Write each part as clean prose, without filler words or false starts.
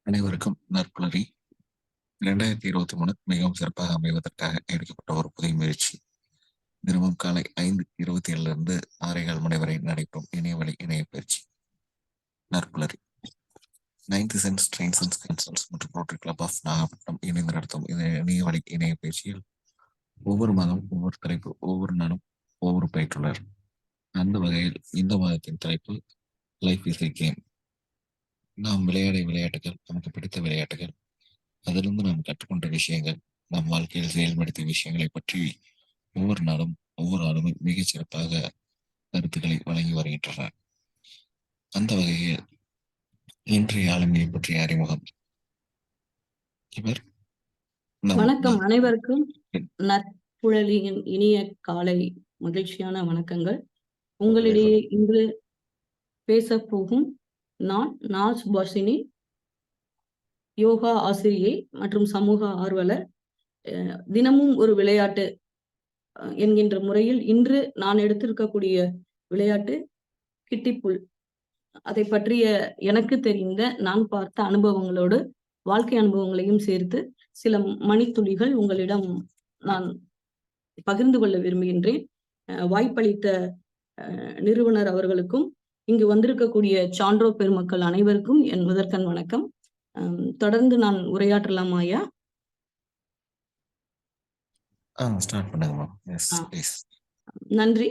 அனைவருக்கும் நற்புலரி. 2023 மிகவும் சிறப்பாக அமைவதற்காக எடுக்கப்பட்ட ஒரு புதிய முயற்சி. தினமும் காலை 5:27 6:15 மணி வரை நடைபெறும் இணையவழி இணைய பயிற்சி நற்புலரி. 9th சென்ஸ் ட்ரெயின்ஸ் அண்ட் கன்சல்ஸ் மற்றும் ரோட்டரி கிளப் ஆஃப் நாகப்பட்டினம் இணைந்து நடத்தும் இந்த இணையவழி இணைய பயிற்சியில் ஒவ்வொரு மாதம் ஒவ்வொரு தலைப்பு, ஒவ்வொரு நாளும் ஒவ்வொரு பயிற்றுள்ளர். அந்த வகையில் இந்த மாதத்தின் தலைப்பு லைஃப் இஸ் எ கேம். நாம் விளையாடிய விளையாட்டுகள், நமக்கு பிடித்த விளையாட்டுகள், அதிலிருந்து நாம் கற்றுக்கொண்ட விஷயங்கள், நம் வாழ்க்கையில் செயல்படுத்திய விஷயங்களை பற்றி ஒவ்வொரு நாளும் ஒவ்வொரு ஆளுமே மிகச் சிறப்பாக கருத்துக்களை வழங்கி வருகின்றனர். அந்த வகையில் இன்றைய ஆளுமையை பற்றிய அறிமுகம். இவர் வணக்கம் அனைவருக்கும். நற்புழலியின் இனிய காலை மகிழ்ச்சியான வணக்கங்கள். உங்களிடையே இன்று பேச போகும் நான் நாஸ் பாசினி, யோகா ஆசிரியை மற்றும் சமூக ஆர்வலர். தினமும் ஒரு விளையாட்டு என்கின்ற முறையில் இன்று நான் எடுத்திருக்கக்கூடிய விளையாட்டு கிட்டிப்புல். அதை பற்றிய எனக்கு தெரிந்த நான் பார்த்த அனுபவங்களோடு வாழ்க்கை அனுபவங்களையும் சேர்த்து சில மணித்துளிகள் உங்களிடம் நான் பகிர்ந்து கொள்ள விரும்புகின்றேன். வாய்ப்பளித்த நிறுவனர் அவர்களுக்கும் இங்கு வந்திருக்கக்கூடிய சான்றோர் பெருமக்கள் அனைவருக்கும் என் முதற்கண் வணக்கம். தொடர்ந்து நான் உரையாற்றலாம் ஐயா? நன்றி.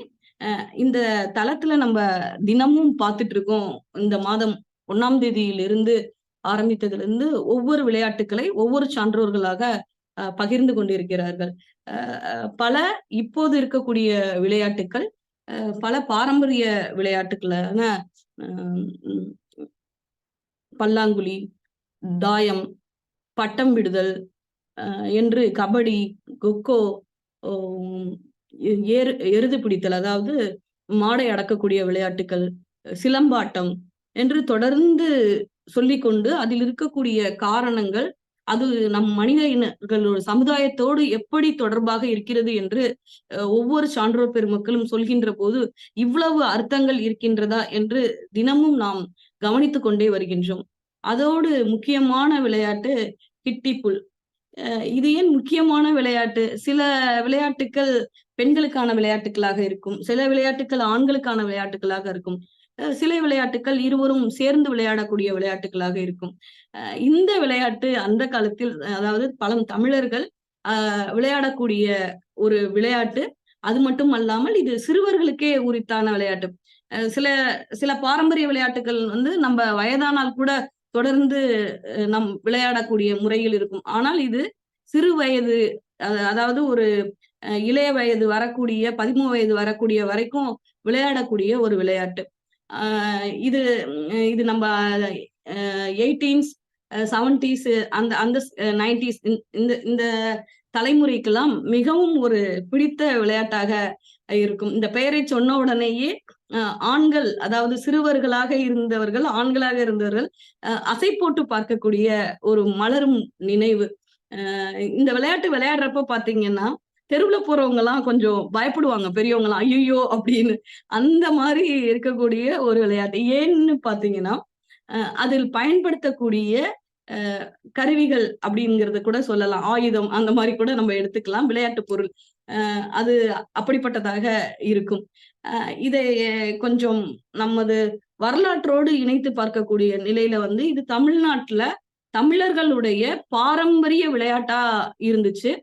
இந்த தளத்துல நம்ம தினமும் பார்த்துட்டு இருக்கோம். இந்த மாதம் 1ஆம் தேதியிலிருந்து ஆரம்பித்ததுல இருந்து ஒவ்வொரு விளையாட்டுக்களை ஒவ்வொரு சான்றோர்களாக பகிர்ந்து கொண்டிருக்கிறார்கள். பல இப்போது இருக்கக்கூடிய விளையாட்டுக்கள், பல பாரம்பரிய விளையாட்டுக்களான பல்லாங்குழி, தாயம், பட்டம் விடுதல் என்று கபடி, கொக்கோ, எருது பிடித்தல், அதாவது மாடை அடக்கக்கூடிய விளையாட்டுக்கள், சிலம்பாட்டம் என்று தொடர்ந்து சொல்லிக்கொண்டு அதில் இருக்கக்கூடிய காரணங்கள், அது நம் மனித இனங்களோட சமுதாயத்தோடு எப்படி தொடர்பாக இருக்கிறது என்று ஒவ்வொரு சான்றோர் பெருமக்களும் சொல்கின்ற போது இவ்வளவு அர்த்தங்கள் இருக்கின்றதா என்று தினமும் நாம் கவனித்து கொண்டே வருகின்றோம். அதோடு முக்கியமான விளையாட்டு கிட்டிப்புல். இது ஏன் முக்கியமான விளையாட்டு? சில விளையாட்டுக்கள் பெண்களுக்கான விளையாட்டுகளாக இருக்கும், சில விளையாட்டுக்கள் ஆண்களுக்கான விளையாட்டுகளாக இருக்கும், சில விளையாட்டுக்கள் இருவரும் சேர்ந்து விளையாடக்கூடிய விளையாட்டுகளாக இருக்கும். இந்த விளையாட்டு அந்த காலத்தில், அதாவது பல தமிழர்கள் விளையாடக்கூடிய ஒரு விளையாட்டு. அது மட்டும் அல்லாமல் இது சிறுவர்களுக்கே உரித்தான விளையாட்டு. சில சில பாரம்பரிய விளையாட்டுகள் நம்ம வயதானால் கூட தொடர்ந்து நம் விளையாடக்கூடிய முறையில் இருக்கும். ஆனால் இது சிறு வயது, அதாவது ஒரு இளைய வயது வரக்கூடிய 13 வயது வரக்கூடிய வரைக்கும் விளையாடக்கூடிய ஒரு விளையாட்டு. இது இது நம்ம 18s 70s அந்த அந்த 90s இந்த தலைமுறைக்கெல்லாம் மிகவும் ஒரு பிடித்த விளையாட்டாக இருக்கும். இந்த பெயரை சொன்ன உடனேயே ஆண்கள், அதாவது சிறுவர்களாக இருந்தவர்கள், ஆண்களாக இருந்தவர்கள் அசை போட்டு பார்க்கக்கூடிய ஒரு மலரும் நினைவு. இந்த விளையாட்டு விளையாடுறப்ப பாத்தீங்கன்னா தெருவுல போறவங்க எல்லாம் கொஞ்சம் பயப்படுவாங்க, பெரியவங்க எல்லாம் ஐயோ அப்படின்னு. அந்த மாதிரி இருக்கக்கூடிய ஒரு விளையாட்டு. ஏன்னு பாத்தீங்கன்னா அதில் பயன்படுத்தக்கூடிய கருவிகள் அப்படிங்கிறது கூட சொல்லலாம், ஆயுதம் அந்த மாதிரி கூட நம்ம எடுத்துக்கலாம், விளையாட்டு பொருள். அது அப்படிப்பட்டதாக இருக்கும். இதை கொஞ்சம் நமது வரலாற்றோடு இணைத்து பார்க்கக்கூடிய நிலையில இது தமிழ்நாட்டுல தமிழர்களுடைய பாரம்பரிய விளையாட்டா இருந்துச்சு.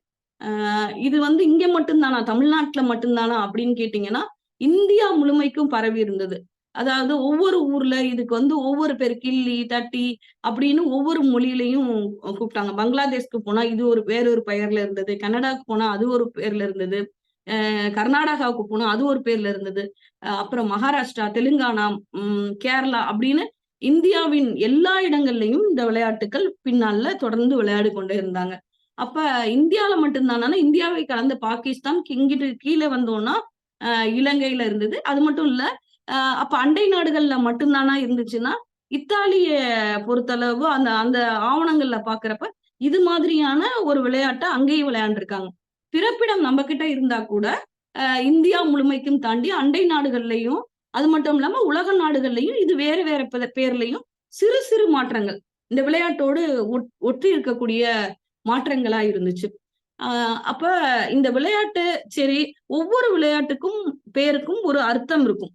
இது இங்க மட்டும்தானா, தமிழ்நாட்டுல மட்டும்தானா அப்படின்னு கேட்டீங்கன்னா இந்தியா முழுமைக்கும் பரவி இருந்தது. அதாவது ஒவ்வொரு ஊர்ல இதுக்கு ஒவ்வொரு பேர், கில்லி, தட்டி அப்படின்னு ஒவ்வொரு மொழியிலையும் கூப்பிட்டாங்க. பங்களாதேஷ்க்கு போனா இது ஒரு வேறொரு பெயர்ல இருந்தது, கனடாக்கு போனா அது ஒரு பேர்ல இருந்தது, கர்நாடகாவுக்கு போனா அது ஒரு பேர்ல இருந்தது, அப்புறம் மகாராஷ்டிரா, தெலுங்கானா, கேரளா அப்படின்னு இந்தியாவின் எல்லா இடங்கள்லயும் இந்த விளையாட்டுகள் பின்னால தொடர்ந்து விளையாடி கொண்டே இருந்தாங்க. அப்ப இந்தியால மட்டும்தானா, இந்தியாவை கலந்த பாகிஸ்தான், இங்கிட்டு கீழே வந்தோம்னா இலங்கையில இருந்தது. அது மட்டும் இல்ல, அப்ப அண்டை நாடுகள்ல மட்டும்தானா இருந்துச்சுன்னா, இத்தாலிய பொறுத்தளவு அந்த அந்த ஆவணங்கள்ல பாக்குறப்ப இது மாதிரியான ஒரு விளையாட்டை அங்கேயும் விளையாண்டுருக்காங்க. பிறப்பிடம் நம்ம கிட்ட இருந்தா கூட இந்தியா முழுமைக்கும் தாண்டி அண்டை நாடுகள்லையும், அது மட்டும் இல்லாம உலக நாடுகள்லையும் இது வேற வேற பேர்லையும் சிறு சிறு மாற்றங்கள் இந்த விளையாட்டோடு ஒட்டி இருக்கக்கூடிய மாற்றங்களா இருந்துச்சு. அப்ப இந்த விளையாட்டு சரி, ஒவ்வொரு விளையாட்டுக்கும் பேருக்கும் ஒரு அர்த்தம் இருக்கும்.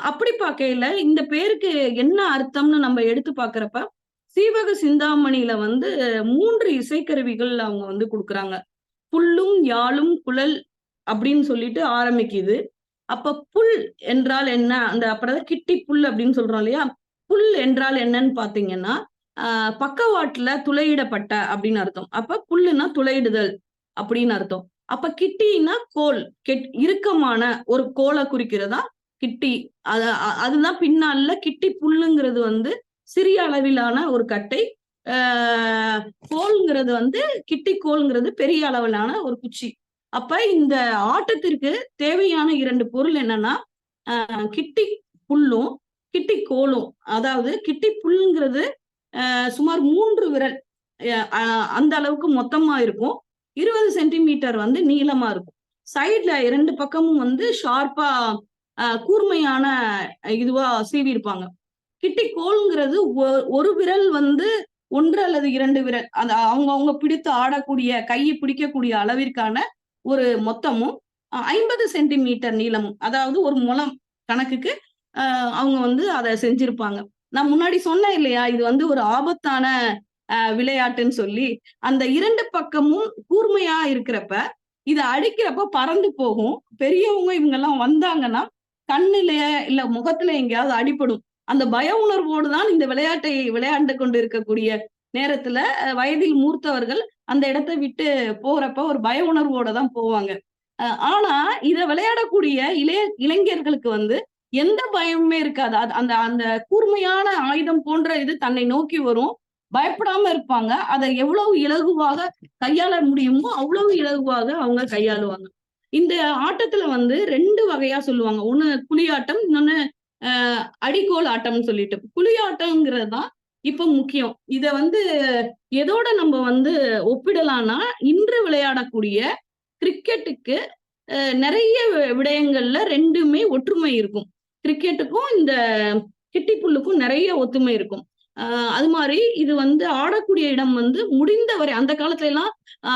அப்படி பார்க்கையில இந்த பேருக்கு என்ன அர்த்தம்னு நம்ம எடுத்து பார்க்கிறப்ப, சீவக சிந்தாமணியில வந்து 3 இசைக்கருவிகள் அவங்க வந்து குடுக்குறாங்க. புல்லும், யாழும், குழல் அப்படின்னு சொல்லிட்டு ஆரம்பிக்குது. அப்ப புல் என்றால் என்ன? அந்த அப்புறம் கிட்டி புல் அப்படின்னு சொல்றோம் இல்லையா? புல் என்றால் என்னன்னு பார்த்தீங்கன்னா, அ பக்கவாட்டுல துளையிடப்பட்ட அப்படின்னு அர்த்தம். அப்ப புல்லுன்னா துளையிடுதல் அப்படின்னு அர்த்தம். அப்ப கிட்டின்னா கோல். இறுக்கமான ஒரு கோல குறிக்கிறதா கிட்டி. அத அதுதான் பின்னால கிட்டி புல்லுங்கிறது வந்து சிறிய அளவிலான ஒரு கட்டை. ஆ கோல்ங்கிறது வந்து கிட்டி கோல்ங்கிறது பெரிய அளவிலான ஒரு குச்சி. அப்ப இந்த ஆட்டத்திற்கு தேவையான 2 பொருள் என்னன்னா, கிட்டி புல்லும், கிட்டி கோலும். அதாவது கிட்டி புல்ங்கிறது சுமார் 3 விரல் அந்த அளவுக்கு மொத்தமா இருக்கும். 20 சென்டிமீட்டர் வந்து நீளமா இருக்கும். சைடுல 2 பக்கமும் வந்து ஷார்ப்பா கூர்மையான இதுவா சீவி இருப்பாங்க. கிட்டி கோல்ங்கிறது ஒரு விரல் வந்து 1 அல்லது 2 விரல். அந்த அவங்கவங்க பிடித்து ஆடக்கூடிய கையை பிடிக்கக்கூடிய அளவிற்கான ஒரு மொத்தமும் 50 சென்டிமீட்டர் நீளமும். அதாவது ஒரு முழம் கணக்குக்கு அவங்க வந்து அத செஞ்சிருப்பாங்க. நான் முன்னாடி சொன்னேன் இல்லையா? இது வந்து ஒரு ஆபத்தான விளையாட்டுன்னு சொல்லி. அந்த 2 பக்கமும் கூர்மையா இருக்கிறப்ப, இத அடிக்கிறப்ப பறந்து போகும். பெரியவங்க இவங்கலாம் வந்தாங்கன்னா, கண்ணுலயே இல்ல முகத்துல எங்கேயாவது அடிபடும். அந்த பய உணர்வோடு தான் இந்த விளையாட்டை விளையாண்டு கொண்டு இருக்கக்கூடிய நேரத்துல, வயதில் மூத்தவர்கள் அந்த இடத்த விட்டு போறப்ப ஒரு பய உணர்வோட தான் போவாங்க. ஆனா இத விளையாடக்கூடிய இளைஞர்களுக்கு வந்து எந்த பயமுமே இருக்காது. அந்த அந்த கூர்மையான ஆயுதம் போன்ற இது தன்னை நோக்கி வரும். பயப்படாம இருப்பாங்க. அத எவ்வளவு இலகுவாக கையாள முடியுமோ, அவ்வளவு இலகுவாக அவங்க கையாளுவாங்க. இந்த ஆட்டத்துல வந்து 2 வகையா சொல்லுவாங்க. ஒண்ணு புலியாட்டம், இன்னொன்னு அ அடிகோல் ஆட்டம்னு சொல்லிட்டு. புலியாட்டம்ங்கிறது தான் இப்ப முக்கியம். இத வந்து எதோட நம்ம வந்து ஒப்பிடலாம்னா, இன்று விளையாடக்கூடிய கிரிக்கெட்டுக்கு நெறைய விடயங்கள்ல 2மே ஒற்றுமை இருக்கும். கிரிக்கெட்டுக்கும் இந்த கிட்டி புல்லுக்கும் நெறைய ஒத்துமை இருக்கும். அ அது மாரி இது வந்து ஆடக்கூடிய இடம் வந்து முடிந்தவரை அந்த காலத்துல எல்லாம் அ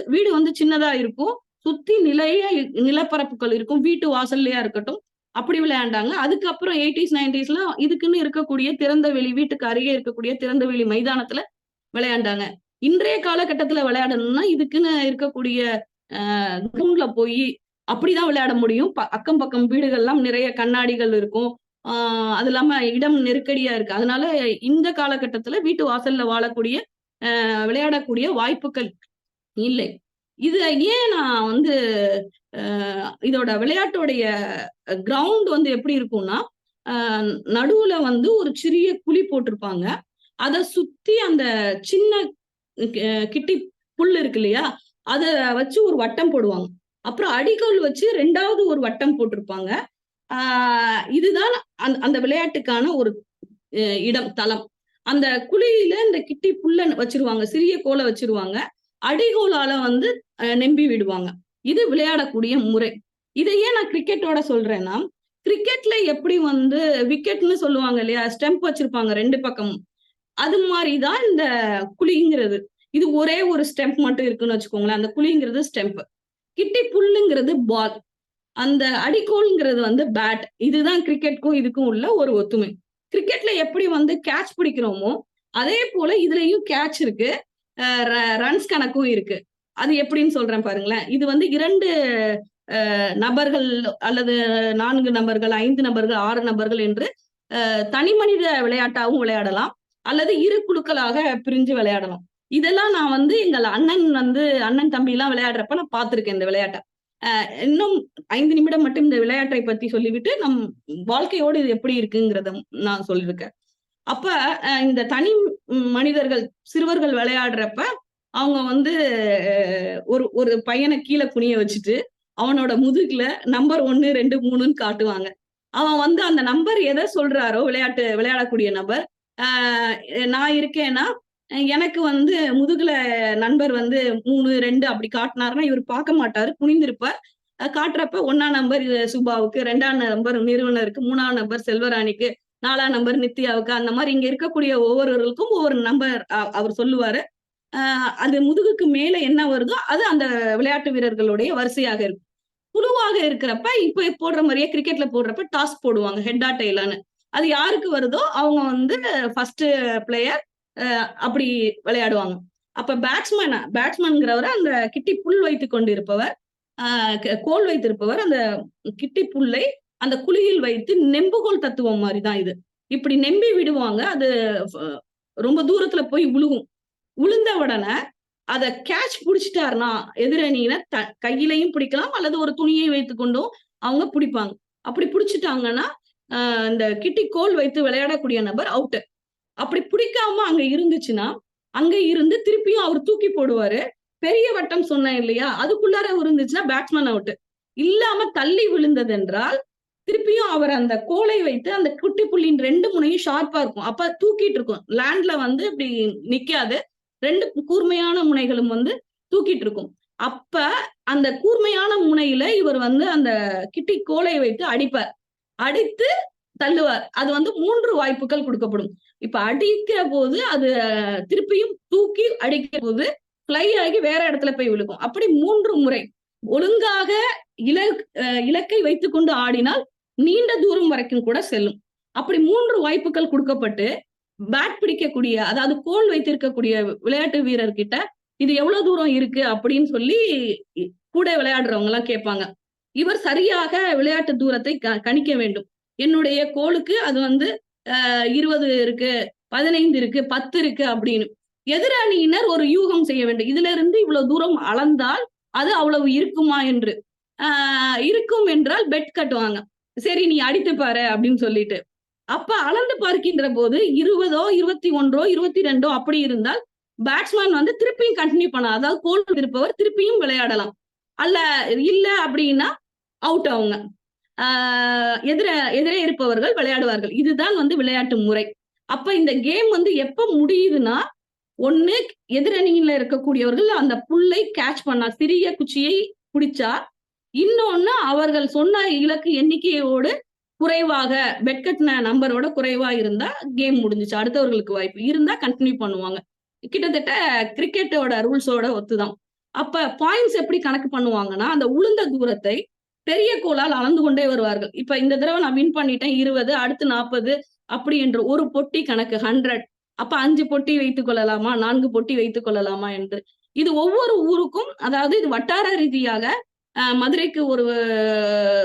வீடு வந்து சின்னதா இருக்கும். சுத்தி நிலப்பரப்புகள் இருக்கும். வீட்டு வாசல்லயா இருக்கட்டும். அப்படி விளையாண்டாங்க. அதுக்கப்புறம் 80ஸ், 90ஸ்லாம் இதுக்குன்னு இருக்கக்கூடிய திறந்த வெளி வீட்டுக்கு அருகே இருக்கக்கூடிய திறந்த வெளி மைதானத்துல விளையாண்டாங்க. இன்றைய காலகட்டத்துல விளையாடணும்னா, இதுக்குன்னு இருக்கக்கூடிய கிரவுண்ட்ல போயி அப்படிதான் விளையாட முடியும். அக்கம் பக்கம் வீடுகள்லாம் நிறைய கண்ணாடிகள் இருக்கும். ஆ அது இல்லாம இடம் நெருக்கடியா இருக்கு. அதனால இந்த காலகட்டத்துல வீட்டு வாசல்ல வாழக்கூடிய விளையாடக்கூடிய வாய்ப்புகள் இல்லை. இது ஏன் நான் வந்து அ இதோட விளையாட்டோடைய கிரவுண்ட் வந்து எப்படி இருக்கும்னா, அ நடுவுல வந்து ஒரு சிறிய குழி போட்டிருப்பாங்க. அத சுத்தி அந்த சின்ன கிட்டி புல் இருக்கு இல்லையா? அத வச்சு ஒரு வட்டம் போடுவாங்க. அப்புறம் அடிகோல் வச்சு 2வது ஒரு வட்டம் போட்டிருப்பாங்க. ஆ இதுதான் அந்த விளையாட்டுக்கான ஒரு இடம், தளம். அந்த குழியில இந்த கிட்டி புல்ல வச்சிருவாங்க. சிறிய கோல வச்சிருவாங்க. அடிகோலால வந்து நெம்பி விடுவாங்க. இது விளையாடக்கூடிய முறை. இத ஏன் நான் கிரிக்கெட்டோட சொல்றேன்னா, கிரிக்கெட்ல எப்படி வந்து விக்கெட்ன்னு சொல்லுவாங்க இல்லையா? ஸ்டெம்ப் வச்சிருப்பாங்க 2 பக்கமும். அது மாரி தான் இந்த குழிங்கிறது. இது ஒரே ஒரு ஸ்டெம்ப் மட்டும் இருக்குன்னு வச்சுக்கோங்களேன். அந்த குழிங்கிறது ஸ்டெம்ப். கிட்டி புல்லுங்கிறது பால். அந்த அடிக்கோல்ங்கிறது வந்து பேட். இதுதான் கிரிக்கெட்க்கும் இதுக்கும் உள்ள ஒரு ஒத்துமை. கிரிக்கெட்ல எப்படி வந்து கேட்ச் பிடிக்கிறோமோ, அதே போல இதுலயும் கேட்ச் இருக்கு. அ ர ரன்ஸ் கணக்கும் இருக்கு. அது எப்படின்னு சொல்றேன் பாருங்களேன். இது வந்து 2 நபர்கள் அல்லது 4 நபர்கள், 5 நபர்கள், 6 நபர்கள் என்று தனி மனித விளையாட்டாவும் விளையாடலாம். அல்லது இரு குழுக்களாக பிரிஞ்சு விளையாடலாம். இதெல்லாம் நான் வந்து எங்கள் அண்ணன் தம்பிலாம் விளையாடுறப்ப நான் பார்த்திருக்கேன் இந்த விளையாட்ட. இன்னும் 5 நிமிடம் மட்டும் இந்த விளையாட்டை பத்தி சொல்லிவிட்டு, வாழ்க்கையோடு இது எப்படி இருக்குங்கிறத நான் சொல்லியிருக்கேன். அப்ப இந்த தனி மனிதர்கள், சிறுவர்கள் விளையாடுறப்ப, அவங்க வந்து ஒரு ஒரு பையன கீழ குனிய வச்சுட்டு, அவனோட முதுகுல நம்பர் 1, 2, 3ன்னு காட்டுவாங்க. அவன் வந்து அந்த நம்பர் எத சொல்றாரோ விளையாடக்கூடிய நபர், ஆ நான் இருக்கேன்னா, எனக்கு வந்து முதுகுல நண்பர் வந்து 3, 2 அப்படி காட்டுனாருன்னா, இவரு பார்க்க மாட்டாரு. குனிந்திருப்பார். காட்டுறப்ப 1ஆம் நம்பர் சுபாவுக்கு, 2ஆம் நம்பர் நிறுவனருக்கு, 3ஆம் நம்பர் செல்வராணிக்கு, 4ஆம் நம்பர் நித்யாவுக்கு, அந்த மாதிரி இங்க இருக்கக்கூடிய ஒவ்வொருவருக்கும் ஒவ்வொரு நம்பர் அவர் சொல்லுவாரு. அது முதுகுக்கு மேல என்ன வருதோ அது அந்த விளையாட்டு வீரர்களுடைய வரிசையாக இருக்கும். குழுவாக இருக்கிறப்ப இப்ப போடுற மாதிரியே கிரிக்கெட்ல போடுறப்ப டாஸ் போடுவாங்க, ஹெட்டா டெய்லான்னு. அது யாருக்கு வருதோ அவங்க வந்து ஃபர்ஸ்ட் பிளேயர் அப்படி விளையாடுவாங்க. அப்ப பேட்ஸ்மேன்ங்கிறவர் அந்த கிட்டி புல் வைத்துக் கொண்டிருப்பவர், கோல் வைத்திருப்பவர் அந்த கிட்டி புல்லை அந்த குழியில் வைத்து நெம்புகோல் தத்துவம் மாதிரிதான் இது. இப்படி நெம்பி விடுவாங்க. அது ரொம்ப தூரத்துல போய் விழுகும். விழுந்த உடனே அத கேட்ச் புடிச்சிட்டாருன்னா எதிரணியினர் கையிலையும் பிடிக்கலாம் அல்லது ஒரு துணியை வைத்துக் கொண்டும் அவங்க பிடிப்பாங்க. அப்படி பிடிச்சிட்டாங்கன்னா இந்த கிட்டி கோல் வைத்து விளையாடக்கூடிய நபர் அவுட். அப்படி பிடிக்காம அங்க இருந்துச்சுன்னா அங்க இருந்து திருப்பியும் அவர் தூக்கி போடுவாரு. பெரிய வட்டம் சொன்னேன் இல்லையா, அதுக்குள்ளார இருந்துச்சுன்னா பேட்ஸ்மேன் அவுட். இல்லாம தள்ளி விழுந்தது என்றால் திருப்பியும் அவர் அந்த கோலை வைத்து அந்த குட்டி புள்ளின் 2 முனையும் ஷார்ப்பா இருக்கும். அப்ப தூக்கிட்டு இருக்கும். லேண்ட்ல வந்து இப்படி நிக்காது. 2 கூர்மையான முனைகளும் வந்து தூக்கிட்டு இருக்கும். அப்ப அந்த கூர்மையான முனையில இவர் வந்து அந்த கிட்டி கோலை வைத்து அடிப்பார். அடித்து தள்ளுவார். அது வந்து 3 வாய்ப்புகள் கொடுக்கப்படும். இப்ப அடிக்கிற போது அது திருப்பியும் தூக்கி அடிக்கிற போது ஃப்ளை ஆகி வேற இடத்துல போய் விழுகும். அப்படி 3 முறை ஒழுங்காக இலக்கை வைத்துக் கொண்டு ஆடினால் நீண்ட தூரம் வரைக்கும் கூட செல்லும். அப்படி 3 வாய்ப்புகள் கொடுக்கப்பட்டு பேட் பிடிக்கக்கூடிய, அதாவது கோல் வைத்திருக்கக்கூடிய விளையாட்டு வீரர்கிட்ட இது எவ்வளவு தூரம் இருக்கு அப்படின்னு சொல்லி கூட விளையாடுறவங்க எல்லாம் கேட்பாங்க. இவர் சரியாக விளையாட்டு தூரத்தை கணிக்க வேண்டும். என்னுடைய கோலுக்கு அது வந்து 20 இருக்கு, 15 இருக்கு, 10 இருக்கு அப்படின்னு. எதிரணியினர் ஒரு யூகம் செய்ய வேண்டும். இதுல இருந்து இவ்வளவு தூரம் அளந்தால் அது அவ்வளவு இருக்குமா என்று. இருக்கும் என்றால் பெட் கட்டுவாங்க. சரி நீ அடித்து பாரு அப்படின்னு சொல்லிட்டு. அப்ப அளந்து பார்க்கின்ற போது 20ஓ 21ஓ 22ஓ அப்படி இருந்தால் பேட்ஸ்மேன் வந்து திருப்பியும் கண்டினியூ பண்ணலாம். அதாவது கோல் இருப்பவர் திருப்பியும் விளையாடலாம். இல்ல அப்படின்னா அவுட் அவங்க. எதிரே இருப்பவர்கள் விளையாடுவார்கள். இதுதான் வந்து விளையாட்டு முறை. அப்ப இந்த கேம் வந்து எப்ப முடியுதுன்னா, ஒண்ணு எதிரணியில இருக்கக்கூடியவர்கள் அந்த புல்லை கேட்ச் பண்ணா, சிறிய குச்சியை பிடிச்சா, இன்னொன்னு அவர்கள் சொன்ன இலக்கு எண்ணிக்கையோடு குறைவாக பெட் கட்டின நம்பரோட குறைவா இருந்தா கேம் முடிஞ்சுச்சு. அடுத்தவர்களுக்கு வாய்ப்பு இருந்தா கண்டினியூ பண்ணுவாங்க. கிட்டத்தட்ட கிரிக்கெட்டோட ரூல்ஸோட ஒத்துதான். அப்ப பாயிண்ட்ஸ் எப்படி கணக்கு பண்ணுவாங்கன்னா, அந்த உளுந்த தூரத்தை பெரிய கோலால் அளந்து கொண்டே வருவார்கள். இப்ப இந்த தடவை நான் வின் பண்ணிட்டேன் 20, அடுத்து 40 அப்படி என்று ஒரு பொட்டி கணக்கு 100. அப்ப 5 பொட்டி வைத்துக் கொள்ளலாமா, 4 பொட்டி வைத்துக் கொள்ளலாமா என்று. இது ஒவ்வொரு ஊருக்கும், அதாவது இது வட்டார ரீதியாக மதுரைக்கு ஒரு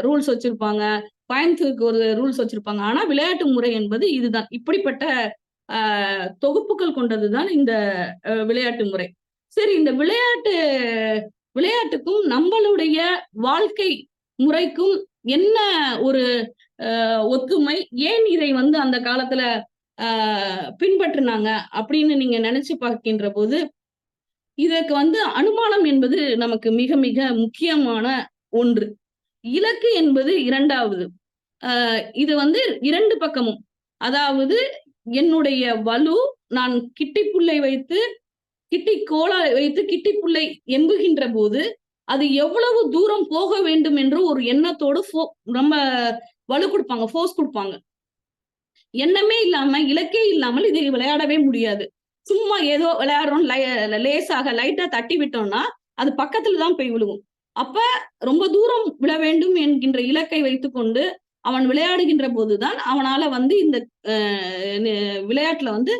ரூல்ஸ் வச்சிருப்பாங்க, கோயம்புத்தூருக்கு ஒரு ரூல்ஸ் வச்சிருப்பாங்க. ஆனா விளையாட்டு முறை என்பது இதுதான். இப்படிப்பட்ட தொகுப்புகள் கொண்டதுதான் இந்த விளையாட்டு முறை. சரி, இந்த விளையாட்டுக்கும் நம்மளுடைய வாழ்க்கை முறைக்கும் என்ன ஒரு ஒத்துமை, ஏன் இதை வந்து அந்த காலத்துல பின்பற்றினாங்க அப்படின்னு நீங்க நினைச்சு பார்க்கின்ற போது, இதற்கு வந்து அனுமானம் என்பது நமக்கு மிக மிக முக்கியமான ஒன்று. இலக்கு என்பது 2வது. இது வந்து 2 பக்கமும், அதாவது என்னுடைய வலு, நான் கிட்டி புல்லை வைத்து கிட்டி கோலா வைத்து கிட்டி புல்லை எம்புகின்ற போது அது எவ்வளவு தூரம் போக வேண்டும் என்று ஒரு எண்ணத்தோடு ரொம்ப வலு கொடுப்பாங்க, ஃபோர்ஸ் கொடுப்பாங்க. எண்ணமே இல்லாம, இலக்கே இல்லாமல் இதை விளையாடவே முடியாது. சும்மா ஏதோ விளையாடுறோம், லேசாக லைட்டா தட்டி விட்டோம்னா அது பக்கத்துல தான் போய் விழுகும். அப்ப ரொம்ப தூரம் விழ வேண்டும் என்கின்ற இலக்கை வைத்துக்கொண்டு அவன் விளையாடுகின்ற போதுதான் அவனால வந்து இந்த விளையாட்டுல வந்து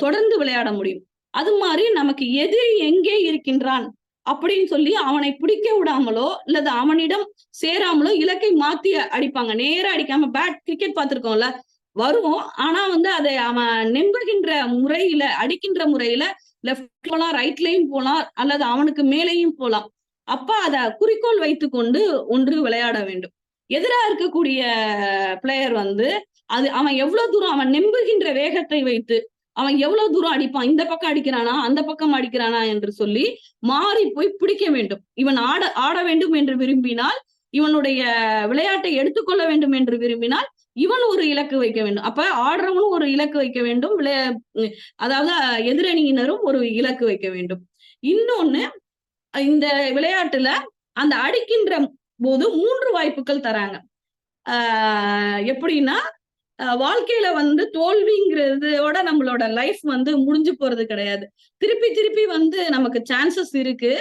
தொடர்ந்து விளையாட முடியும். அது மாதிரி நமக்கு எதிரி எங்கே இருக்கின்றான் அப்படின்னு சொல்லி அவனை பிடிக்க விடாமலோ இல்லது அவனிடம் சேராமலோ இலக்கை மாத்தி அடிப்பாங்க. நேரா அடிக்காம, பேட் கிரிக்கெட் பார்த்திருக்கோம்ல, வருவோம். ஆனா வந்து அதை அவன் நெம்புகின்ற முறையில, அடிக்கின்ற முறையில லெஃப்ட் போலாம், ரைட்லயும் போலாம், அல்லது அவனுக்கு மேலேயும் போலாம். அப்ப அத குறிக்கோள் வைத்துக்கொண்டு ஒன்று விளையாட வேண்டும். எதிரா இருக்கக்கூடிய பிளேயர் வந்து அவன் எவ்வளவு தூரம், அவன் நெம்புகின்ற வேகத்தை வைத்து அவன் எவ்வளவு தூரம் அடிப்பான், இந்த பக்கம் அடிக்கிறானா அந்த பக்கம் அடிக்கிறானா என்று சொல்லி மாறி போய் பிடிக்க வேண்டும். இவன் ஆட வேண்டும் என்று விரும்பினால், இவனுடைய விளையாட்டை எடுத்துக்கொள்ள வேண்டும் என்று விரும்பினால் இவன் ஒரு இலக்கு வைக்க வேண்டும். அப்ப ஆடுறவனும் ஒரு இலக்கு வைக்க வேண்டும், அதாவது எதிரணியினரும் ஒரு இலக்கு வைக்க வேண்டும். இன்னொன்னு, இந்த விளையாட்டுல அந்த அடிக்கின்ற போது 3 வாய்ப்புகள் தராங்க. எப்படின்னா, வாழ்க்கையில வந்து தோல்விங்கிறதோட நம்மளோட லைஃப் வந்து முடிஞ்சு போறது கிடையாது. திருப்பி திருப்பி வந்து நமக்கு சான்சஸ் இருக்கு.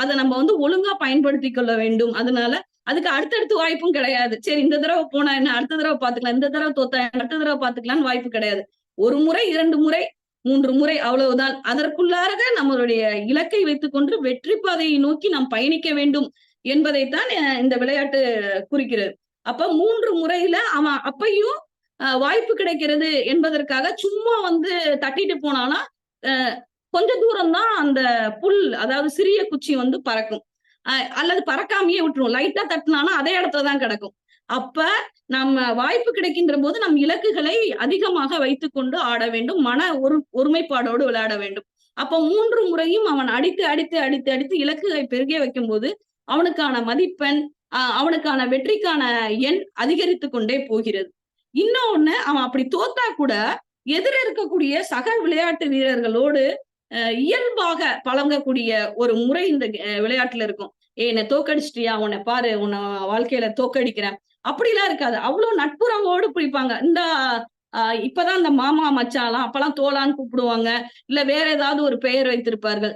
அத நம்ம வந்து ஒழுங்கா பயன்படுத்திக் கொள்ள வேண்டும். அதனால அதுக்கு அடுத்தடுத்து வாய்ப்பும் கிடையாது. சரி இந்த தடவ போனா என்ன? அடுத்த தடவ பாத்துக்கலாம். இந்த தடவ தோத்தா என்ன? அடுத்த தடவ பாத்துக்கலாம்னு வாய்ப்பு கிடையாது. 1 முறை, 2 முறை, 3 முறை அவ்வளவுதான். அதற்குள்ளாக நம்மளுடைய இலக்கை வைத்துக்கொண்டு வெற்றி பாதையை நோக்கி நாம் பயணிக்க வேண்டும் என்பதைத்தான் இந்த விளையாட்டு குறிக்கிறது. அப்ப 3 முறையில அவன் அப்பயும் வாய்ப்பு கிடைக்கிறது என்பதற்காக சும்மா வந்து தட்டிட்டு போனானா, அ கொஞ்ச தூரம் தான் அந்த புல், அதாவது சிறிய குச்சி வந்து பறக்கும். அல்லது பறக்காமயே விட்டுரும். லைட்டா தட்டுனானா அதே இடத்துல தான் கிடக்கும். அப்ப நம்ம வாய்ப்பு கிடைக்கின்ற போது நம் இலக்குகளை அதிகமாக வைத்துக்கொண்டு ஆட வேண்டும். மன ஒருமைப்பாடோடு விளையாட வேண்டும். அப்ப 3 முறையும் அவன் அடித்து, அடித்து, அடித்து, அடித்து இலக்குகளை பெருக வைக்கும்போது, அவனுக்கான மதிப்பெண், அவனுக்கான வெற்றிக்கான எண் அதிகரித்துக் கொண்டே போகிறது. இன்னொன்னு, அவன் அப்படி தோத்தா கூட எதிர இருக்கக்கூடிய சக விளையாட்டு வீரர்களோடு இயல்பாக பழங்கக்கூடிய ஒரு முறை இந்த விளையாட்டுல இருக்கும். என்ன தோக்கடிச்சிட்டியா? உன்னை பாரு, உன்னை வாழ்க்கையில தோக்கடிக்கிறேன். அப்படிலாம் இருக்காது. அவ்வளவு நட்புறவோடு பிடிப்பாங்க. இந்த இப்பதான் இந்த மாமா மச்சான்லாம், அப்பெல்லாம் தோளான்னு கூப்பிடுவாங்க. இல்ல வேற ஏதாவது ஒரு பெயர் வைத்திருப்பார்கள்.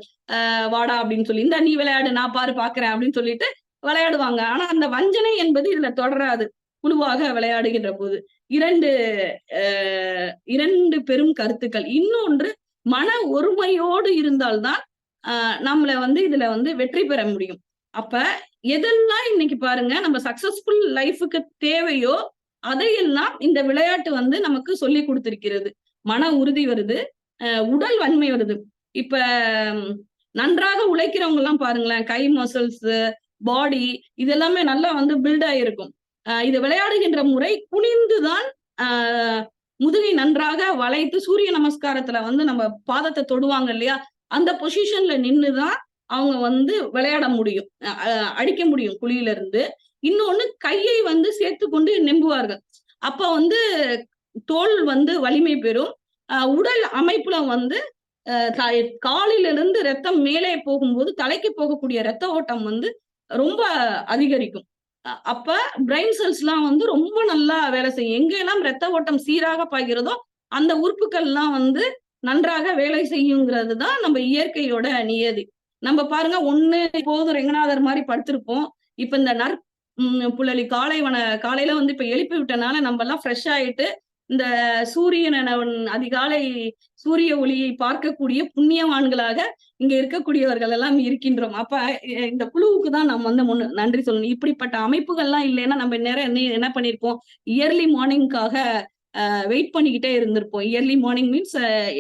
வாடா அப்படின்னு சொல்லி, இந்த நீ விளையாடு, நான் பாரு பாக்குறேன் அப்படின்னு சொல்லிட்டு விளையாடுவாங்க. ஆனா அந்த வஞ்சனை என்பது இதுல தொடராது. குழுவாக விளையாடுகின்ற போது. 2 2 பெரும் கருத்துக்கள். இன்னொன்று, மன ஒருமையோடு இருந்தால்தான் நம்மள வந்து இதுல வந்து வெற்றி பெற முடியும். அப்ப எதெல்லாம் இன்னைக்கு பாருங்க நம்ம சக்சஸ்ஃபுல் லைஃப்க்கு தேவையோ அதையெல்லாம் இந்த விளையாட்டு வந்து நமக்கு சொல்லி கொடுத்திருக்கிறது. மன உறுதி வருது, உடல் வன்மை வருது. இப்ப நன்றாக உழைக்கிறவங்க எல்லாம் பாருங்களேன், கை மசில்ஸ், பாடி இதெல்லாமே நல்லா வந்து பில்ட் ஆயிருக்கும். இது விளையாடுகின்ற முறை குனிந்துதான் முதுகை நன்றாக வளைத்து சூரிய நமஸ்காரத்துல வந்து நம்ம பாதத்தை தொடுவாங்க இல்லையா, அந்த பொசிஷன்ல நின்னுதான் அவங்க வந்து விளையாட முடியும், அடிக்க முடியும் குழியில இருந்து. இன்னொன்னு, கையை வந்து சேர்த்து கொண்டு நெம்புவார்கள். அப்ப வந்து தோல் வந்து வலிமை பெறும். உடல் அமைப்புல வந்து காலிலிருந்து ரத்தம் மேலே போகும்போது தலைக்கு போகக்கூடிய ரத்த ஓட்டம் வந்து ரொம்ப அதிகரிக்கும். அப்ப பிரெயின் செல்ஸ் எல்லாம் வந்து ரொம்ப நல்லா வேலை செய்யும். எங்கெல்லாம் ரத்த ஓட்டம் சீராக பாய்கிறதோ அந்த உறுப்புகள் எல்லாம் வந்து நன்றாக வேலை செய்யுங்கிறது தான் நம்ம இயற்கையோட நியதி. நம்ம பாருங்க, ஒண்ணு போதும் ரெங்கநாதர் மாதிரி படுத்திருப்போம். இப்ப இந்த புலலி காலையில வந்து இப்ப எழுப்பி விட்டனால நம்ம எல்லாம் ஃப்ரெஷ் ஆயிட்டு இந்த அதிகாலை சூரிய ஒளியை பார்க்கக்கூடிய புண்ணியவான்களாக இங்க இருக்கக்கூடியவர்கள் எல்லாம் இருக்கின்றோம். அப்ப இந்த குழுவுக்கு தான் நம்ம வந்து நன்றி சொல்லணும். இப்படிப்பட்ட அமைப்புகள்லாம் இல்லைன்னா நம்ம நேரம் என்ன பண்ணிருப்போம், இயர்லி மார்னிங்காக வெயிட் பண்ணிக்கிட்டே இருந்திருப்போம். Early morning means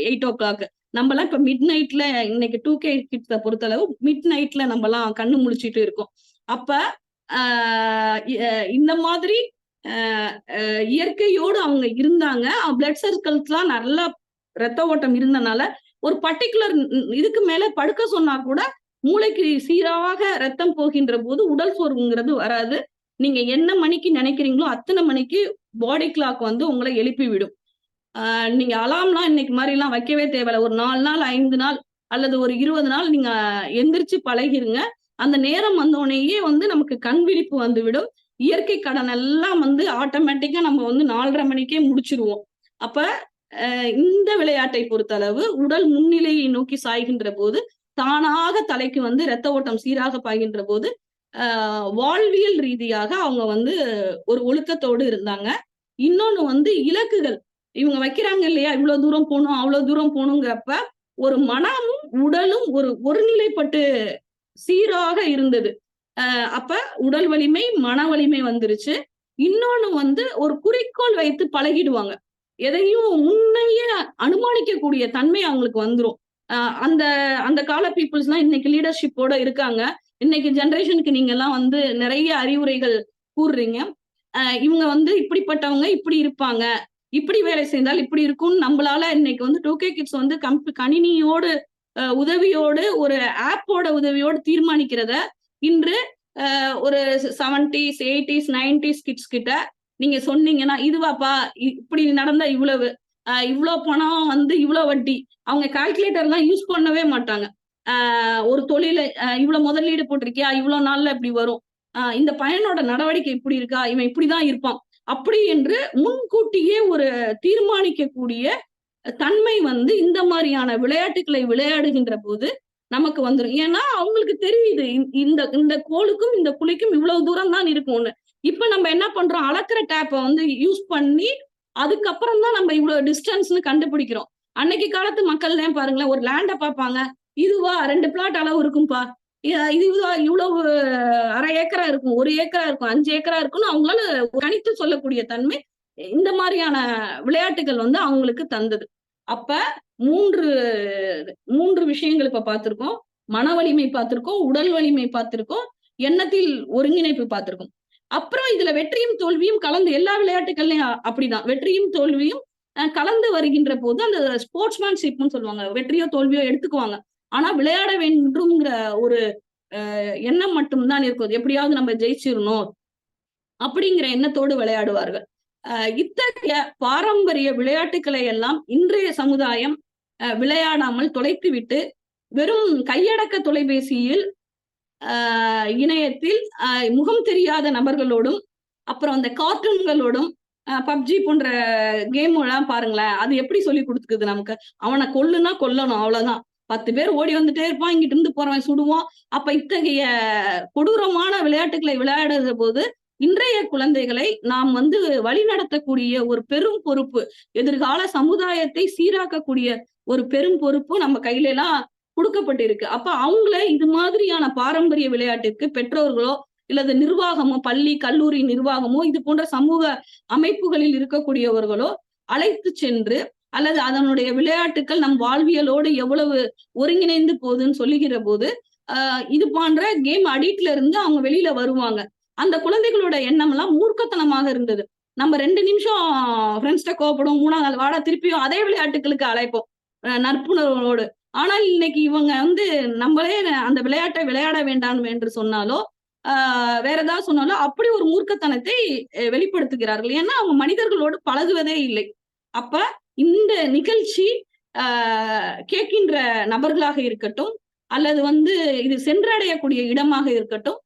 8 o'clock. நம்ம எல்லாம் இப்ப மிட் நைட்ல, இன்னைக்கு 2K கிட்ஸ பொறுத்தளவு மிட் நைட்ல நம்ம எல்லாம் கண்ணு முழிச்சிட்டு இருக்கோம். அப்ப இந்த மாதிரி இயற்கையோடு அவங்க இருந்தாங்க. பிளட் சர்க்கிள்ஸ் எல்லாம் நல்லா ரத்த ஓட்டம் இருந்தனால ஒரு பர்டிகுலர் இதுக்கு மேல படுக்க சொன்னா கூட மூளைக்கு சீராக ரத்தம் போகின்ற போது உடல் சோர்வுங்கிறது வராது. நீங்க என்ன மணிக்கு நினைக்கிறீங்களோ அத்தனை மணிக்கு பாடி கிளாக் வந்து உங்களை எழுப்பி விடும். நீங்க அலாம்லாம் இன்னைக்கு மாதிரி எல்லாம் வைக்கவே தேவையில்ல. ஒரு 4 நாள் 5 நாள் அல்லது ஒரு 20 நாள் நீங்க எந்திரிச்சு பழகிருங்க. அந்த நேரம் வந்தோடனேயே வந்து நமக்கு கண் விழிப்பு வந்து விடும். இயற்கை கடன் எல்லாம் வந்து ஆட்டோமேட்டிக்கா நம்ம வந்து 4:30 மணிக்கே முடிச்சிருவோம். அப்ப இந்த விளையாட்டை பொறுத்தளவு உடல் முன்னிலையை நோக்கி சாய்கின்ற போது தானாக தலைக்கு வந்து ரத்த ஓட்டம் சீராக பாய்கின்ற போது வாழ்வியல் ரீதியாக அவங்க வந்து ஒரு ஒழுக்கத்தோடு இருந்தாங்க. இன்னொன்னு வந்து இலக்குகள் இவங்க வைக்கிறாங்க இல்லையா, இவ்வளவு தூரம் போகணும் அவ்வளவு தூரம் போகணுங்கிறப்ப ஒரு மனமும் உடலும் ஒருநிலைப்பட்டு சீராக இருந்தது. அப்ப உடல் வலிமை மன வலிமை வந்துருச்சு. இன்னொன்னு வந்து ஒரு குறிக்கோள் வைத்து பழகிடுவாங்க. எதையும் முன்னையே அனுமானிக்கக்கூடிய தன்மை அவங்களுக்கு வந்துரும். அந்த அந்த கால பீப்புள்ஸ் எல்லாம் இன்னைக்கு லீடர்ஷிப்போட இருக்காங்க. இன்னைக்கு ஜெனரேஷனுக்கு நீங்க எல்லாம் வந்து நிறைய அறிவுரைகள் கூறுறீங்க. இவங்க வந்து இப்படிப்பட்டவங்க இப்படி இருப்பாங்க, இப்படி வேலை செய்தால் இப்படி இருக்கும்னு நம்மளால இன்னைக்கு வந்து 2K கிட்ஸ் வந்து கணினியோடு உதவியோடு ஒரு ஆப்போட உதவியோடு தீர்மானிக்கிறத இன்று ஒரு 70s 80s 90s கிட்ஸ் கிட்ட நீங்க சொன்னீங்கன்னா, இதுவாப்பா இப்படி நடந்தா இவ்வளவு பணம் வந்து இவ்வளவு வட்டி, அவங்க கால்குலேட்டர் எல்லாம் யூஸ் பண்ணவே மாட்டாங்க. ஒரு தொழில இவ்வளவு முதலீடு போட்டிருக்கியா, இவ்வளவு நாள்ல இப்படி வரும், இந்த பையனோட நடவடிக்கை இப்படி இருக்கா, இவன் இப்படிதான் இருப்பான் அப்படி என்று முன்கூட்டியே ஒரு தீர்மானிக்கக்கூடிய தன்மை வந்து இந்த மாதிரியான விளையாட்டுகளை விளையாடுகின்ற போது நமக்கு வந்துடும். ஏன்னா அவங்களுக்கு தெரியுது இந்த இந்த கோலுக்கும் இந்த குழிக்கும் இவ்வளவு தூரம் தான் இருக்கும்னு. இப்ப நம்ம என்ன பண்றோம், அளக்கிற டேப்பை வந்து யூஸ் பண்ணி அதுக்கப்புறம் தான் நம்ம இவ்வளவு டிஸ்டன்ஸ்னு கண்டுபிடிக்கிறோம். அன்னைக்கு காலத்து மக்கள்லாம் பாருங்களேன், ஒரு லேண்ட பார்ப்பாங்க, இதுவா 2 பிளாட் அளவு இருக்கும்பா, இதுவா இவ்வளவு அரை ஏக்கரா இருக்கும், 1 ஏக்கரா இருக்கும், 5 ஏக்கரா இருக்கும்னு அவங்களால கணித்து சொல்லக்கூடிய தன்மை இந்த மாதிரியான விளையாட்டுகள் வந்து அவங்களுக்கு தந்தது. அப்ப 3 விஷயங்கள் இப்ப பார்த்திருக்கோம். மன வலிமை பார்த்திருக்கோம், உடல் வலிமை பார்த்திருக்கோம், எண்ணத்தில் ஒருங்கிணைப்பு பார்த்திருக்கோம். அப்புறம் இதுல வெற்றியும் தோல்வியும் கலந்து எல்லா விளையாட்டுகள்லயும் அப்படிதான். வெற்றியும் தோல்வியும் கலந்து வருகின்ற போது அந்த ஸ்போர்ட்ஸ்மேன்ஷிப்னு சொல்லுவாங்க. வெற்றியோ தோல்வியோ எடுத்துக்குவாங்க. ஆனா விளையாட வேண்டும்ங்கிற ஒரு எண்ணம் மட்டும்தான் இருக்கும். எப்படியாவது நம்ம ஜெயிச்சிரணும் அப்படிங்கிற எண்ணத்தோடு விளையாடுவார்கள். இத்தகைய பாரம்பரிய விளையாட்டுக்களை எல்லாம் இன்றைய சமுதாயம் விளையாடாமல் தொலைத்துவிட்டு வெறும் கையடக்க தொலைபேசியில் இணையத்தில் முகம் தெரியாத நபர்களோடும் அப்புறம் அந்த கார்ட்டூன்களோடும் பப்ஜி போன்ற கேம் எல்லாம் பாருங்களேன், அது எப்படி சொல்லி கொடுத்துக்குது நமக்கு. அவனை கொல்லுனா கொல்லணும், அவ்வளவுதான். 10 பேர் ஓடி வந்துட்டே இருப்பான், இங்கிட்டு இருந்து போறவன் சுடுவான். அப்ப இத்தகைய கொடூரமான விளையாட்டுகளை விளையாடுற போது இன்றைய குழந்தைகளை நாம் வந்து வழிநடத்தக்கூடிய ஒரு பெரும் பொறுப்பு, எதிர்கால சமுதாயத்தை சீராக்கக்கூடிய ஒரு பெரும் பொறுப்பு நம்ம கையில எல்லாம் கொடுக்கப்பட்டிருக்கு. அப்ப அவங்கள இது மாதிரியான பாரம்பரிய விளையாட்டுக்கு பெற்றோர்களோ இல்லது நிர்வாகமோ, பள்ளி கல்லூரி நிர்வாகமோ, இது போன்ற சமூக அமைப்புகளில் இருக்கக்கூடியவர்களோ அழைத்து சென்று அல்லது அதனுடைய விளையாட்டுக்கள் நம் வாழ்வியலோடு எவ்வளவு ஒருங்கிணைந்து போகுதுன்னு சொல்லுகிற போது இது போன்ற கேம் அடிக்ட்ல இருந்து அவங்க வெளியில வருவாங்க. அந்த குழந்தைகளோட எண்ணம் எல்லாம் மூர்க்கத்தனமாக இருந்தது. நம்ம 2 நிமிஷம் ஃப்ரெண்ட்ஸ்ட கோவப்படும், 3ஆவது நாள் வாடா திருப்பியும் அதே விளையாட்டுகளுக்கு அழைப்போம் நட்புணர்வோடு. ஆனால் இன்னைக்கு இவங்க வந்து நம்மளே அந்த விளையாட்டை விளையாட வேண்டாம் என்று சொன்னாலோ வேற ஏதாவது சொன்னாலோ அப்படி ஒரு மூர்க்கத்தனத்தை வெளிப்படுத்துகிறார்கள். ஏன்னா அவங்க மனிதர்களோடு பழகுவதே இல்லை. அப்ப இந்த நிகழ்ச்சி கேட்கின்ற நபர்களாக இருக்கட்டும் அல்லது வந்து இது சென்றடையக்கூடிய இடமாக இருக்கட்டும்,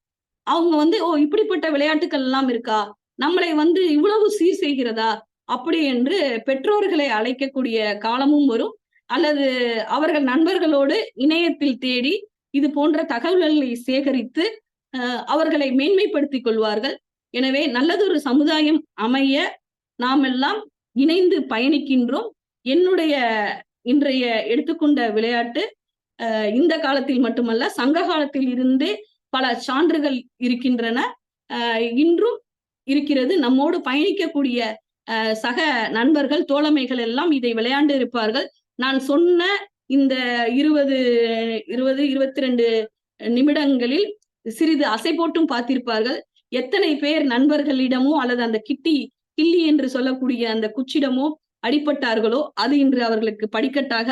அவங்க வந்து ஓ இப்படிப்பட்ட விளையாட்டுகள் எல்லாம் இருக்கா, நம்மளை வந்து இவ்வளவு சீர் செய்கிறதா அப்படி என்று பெற்றோர்களை அழைக்கக்கூடிய காலமும் வரும். அல்லது அவர்கள் நண்பர்களோடு இணையத்தில் தேடி இது போன்ற தகவல்களை சேகரித்து அவர்களை மேன்மைப்படுத்திக் கொள்வார்கள். எனவே நல்லதொரு சமுதாயம் அமைய நாம் எல்லாம் இணைந்து பயணிக்கின்றோம். என்னுடைய இன்றைய எடுத்துக்கொண்ட விளையாட்டு இந்த காலத்தில் மட்டுமல்ல, சங்க காலத்தில் இருந்தே பல சான்றுகள் இருக்கின்றன, இன்றும் இருக்கிறது. நம்மோடு பயணிக்கக்கூடிய சக நண்பர்கள் தோழமைகள் எல்லாம் இதை விளையாண்டு இருப்பார்கள். நான் சொன்ன இந்த 22 நிமிடங்களில் சிறிது அசை போட்டும் பார்த்திருப்பார்கள். எத்தனை பேர் நண்பர்களிடமோ அல்லது அந்த கிள்ளி என்று சொல்லக்கூடிய அந்த குச்சிடமோ அடிபட்டார்களோ அது இன்று அவர்களுக்கு படிக்கட்டாக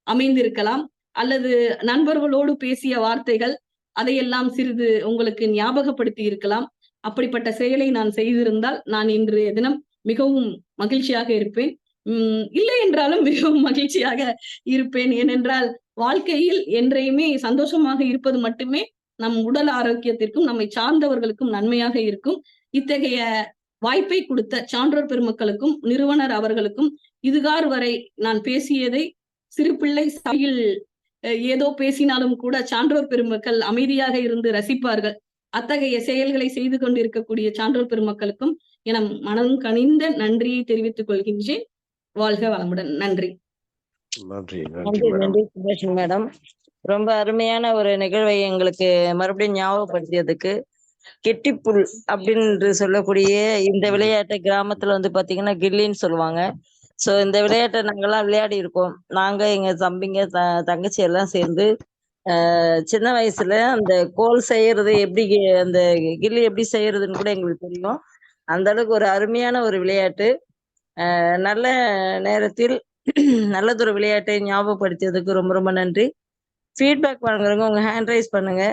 அமைந்திருக்கலாம். அல்லது நண்பர்களோடு பேசிய வார்த்தைகள் அதையெல்லாம் சிறிது உங்களுக்கு ஞாபகப்படுத்தி இருக்கலாம். அப்படிப்பட்ட செயலை நான் செய்திருந்தால் நான் இன்றைய தினம் மிகவும் மகிழ்ச்சியாக இருப்பேன். இல்லை என்றாலும் மிகவும் மகிழ்ச்சியாக இருப்பேன். ஏனென்றால் வாழ்க்கையில் என்றையுமே சந்தோஷமாக இருப்பது மட்டுமே நம் உடல் ஆரோக்கியத்திற்கும் நம்மை சார்ந்தவர்களுக்கும் நன்மையாக இருக்கும். இத்தகைய வாய்ப்பை கொடுத்த சான்றோர் பெருமக்களுக்கும் நிறுவனர் அவர்களுக்கும் இதுகார் வரை நான் பேசியதை சிறு பிள்ளை சபையில் ஏதோ பேசினாலும் கூட சான்றோர் பெருமக்கள் அமைதியாக இருந்து ரசிப்பார்கள். அத்தகைய செயல்களை செய்து கொண்டிருக்கக்கூடிய சான்றோர் பெருமக்களுக்கும் என மனம் கனிந்த நன்றியை தெரிவித்துக் கொள்கின்றேன். வாழ்க வளமுடன். நன்றி. நன்றி சுபாஷினி மேடம். ரொம்ப அருமையான ஒரு நிகழ்வை எங்களுக்கு மறுபடியும் ஞாபகப்படுத்தியதுக்கு. கெட்டிப்புல் அப்படின்னு சொல்லக்கூடிய இந்த விளையாட்டை கிராமத்துல வந்து பாத்தீங்கன்னா கில்லின்னு சொல்லுவாங்க. சோ இந்த விளையாட்டை நாங்கெல்லாம் விளையாடி இருக்கோம். நாங்க எங்க தம்பிங்க தங்கச்சி எல்லாம் சேர்ந்து சின்ன வயசுல அந்த கோல் செய்யறது எப்படி, அந்த கில்லி எப்படி செய்யறதுன்னு கூட எங்களுக்கு தெரியும். அந்த அளவுக்கு ஒரு அருமையான ஒரு விளையாட்டு. நல்ல நேரத்தில் நல்லதொரு விளையாட்டை ஞாபகப்படுத்தியதுக்கு ரொம்ப ரொம்ப நன்றி. ஃபீட்பேக் வாங்குறவங்க உங்க ஹேண்ட் ரைஸ் பண்ணுங்க.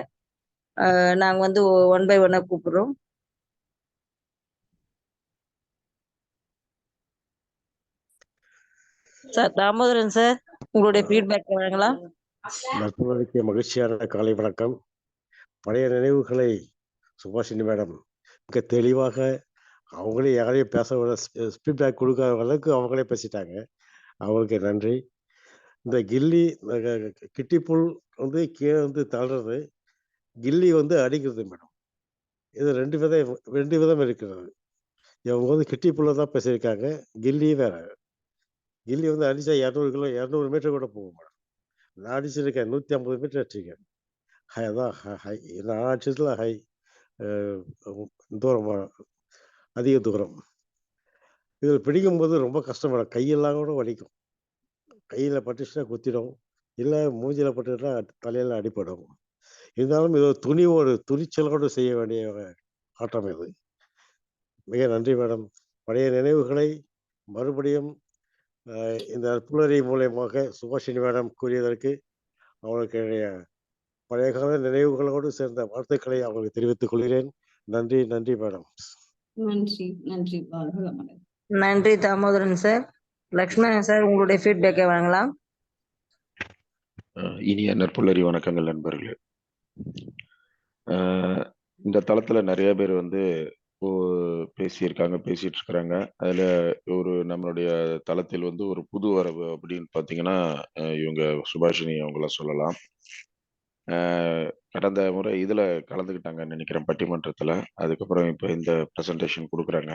நாங்க வந்து 1 by 1 கூப்பிடுறோம். சார் தாமோதரன் சார், உங்களுடைய ஃபீட்பேக் வழங்கலாம். நட்புகளுக்கு மகிழ்ச்சியான காலை வணக்கம். பழைய நினைவுகளை சுபாஷினி மேடம் மிக தெளிவாக அவங்களே யாரையும் பேச விட ஃபீட்பேக் கொடுக்காத அளவுக்கு அவங்களே பேசிட்டாங்க. அவங்களுக்கு நன்றி. இந்த கில்லி கிட்டி புல் வந்து கீழே வந்து தள்ளுறது, கில்லி வந்து அடிக்கிறது மேடம். இது 2 விதம் இருக்கிறது. இவங்க வந்து கிட்டி புல்ல தான் பேசியிருக்காங்க. கில்லி வேற. கில்லி வந்து அடிச்சா 200 மீட்டர் கூட போகும் மேடம். நான் அடிச்சிருக்கேன் 150 மீட்டர் அடிச்சிருக்கேன். அதான் ஹை. நான் அடிச்சதுல ஹை. தூரம் அதிக தூரம். இதில் பிடிக்கும்போது ரொம்ப கஷ்டம் மேடம். கையெல்லாம் கூட வலிக்கும். கையில பட்டுச்சுன்னா குத்திடும். இல்ல மூஞ்சில பட்டுச்சுன்னா தலையில அடிபடும். இருந்தாலும் இது ஒரு துணிச்சலோடு செய்ய வேண்டிய ஆட்டம் இது. மிக நன்றி மேடம். பழைய நினைவுகளை மறுபடியும் இந்த புலரி மூலியமாக சுபாஷினி மேடம் கூறியதற்கு அவங்களுக்கு பழைய கால நினைவுகளோடு சேர்ந்த வாழ்த்துக்களை அவங்களுக்கு தெரிவித்துக் கொள்கிறேன். நன்றி நன்றி மேடம். நன்றி நன்றி. வாழ்க வளமுடன். நன்றி தாமோதரன் சார். லக்ஷ்மணன் சார், உங்களுடைய ஃபீட்பேக்கை வழங்கலாம். இனிய நற்புல்லறி வணக்கங்கள் நண்பர்களே. இந்த தளத்துல நிறைய பேர் வந்து பேசிட்டு இருக்கிறாங்க. அதுல நம்மளுடைய தளத்தில் வந்து ஒரு புது வரவு அப்படின்னு பாத்தீங்கன்னா இவங்க சுபாஷினி அவங்கள சொல்லலாம். கடந்த முறை இதுல கலந்துக்கிட்டாங்கன்னு நினைக்கிறேன் பட்டிமன்றத்துல. அதுக்கப்புறம் இப்ப இந்த ப்ரெசன்டேஷன் கொடுக்குறாங்க.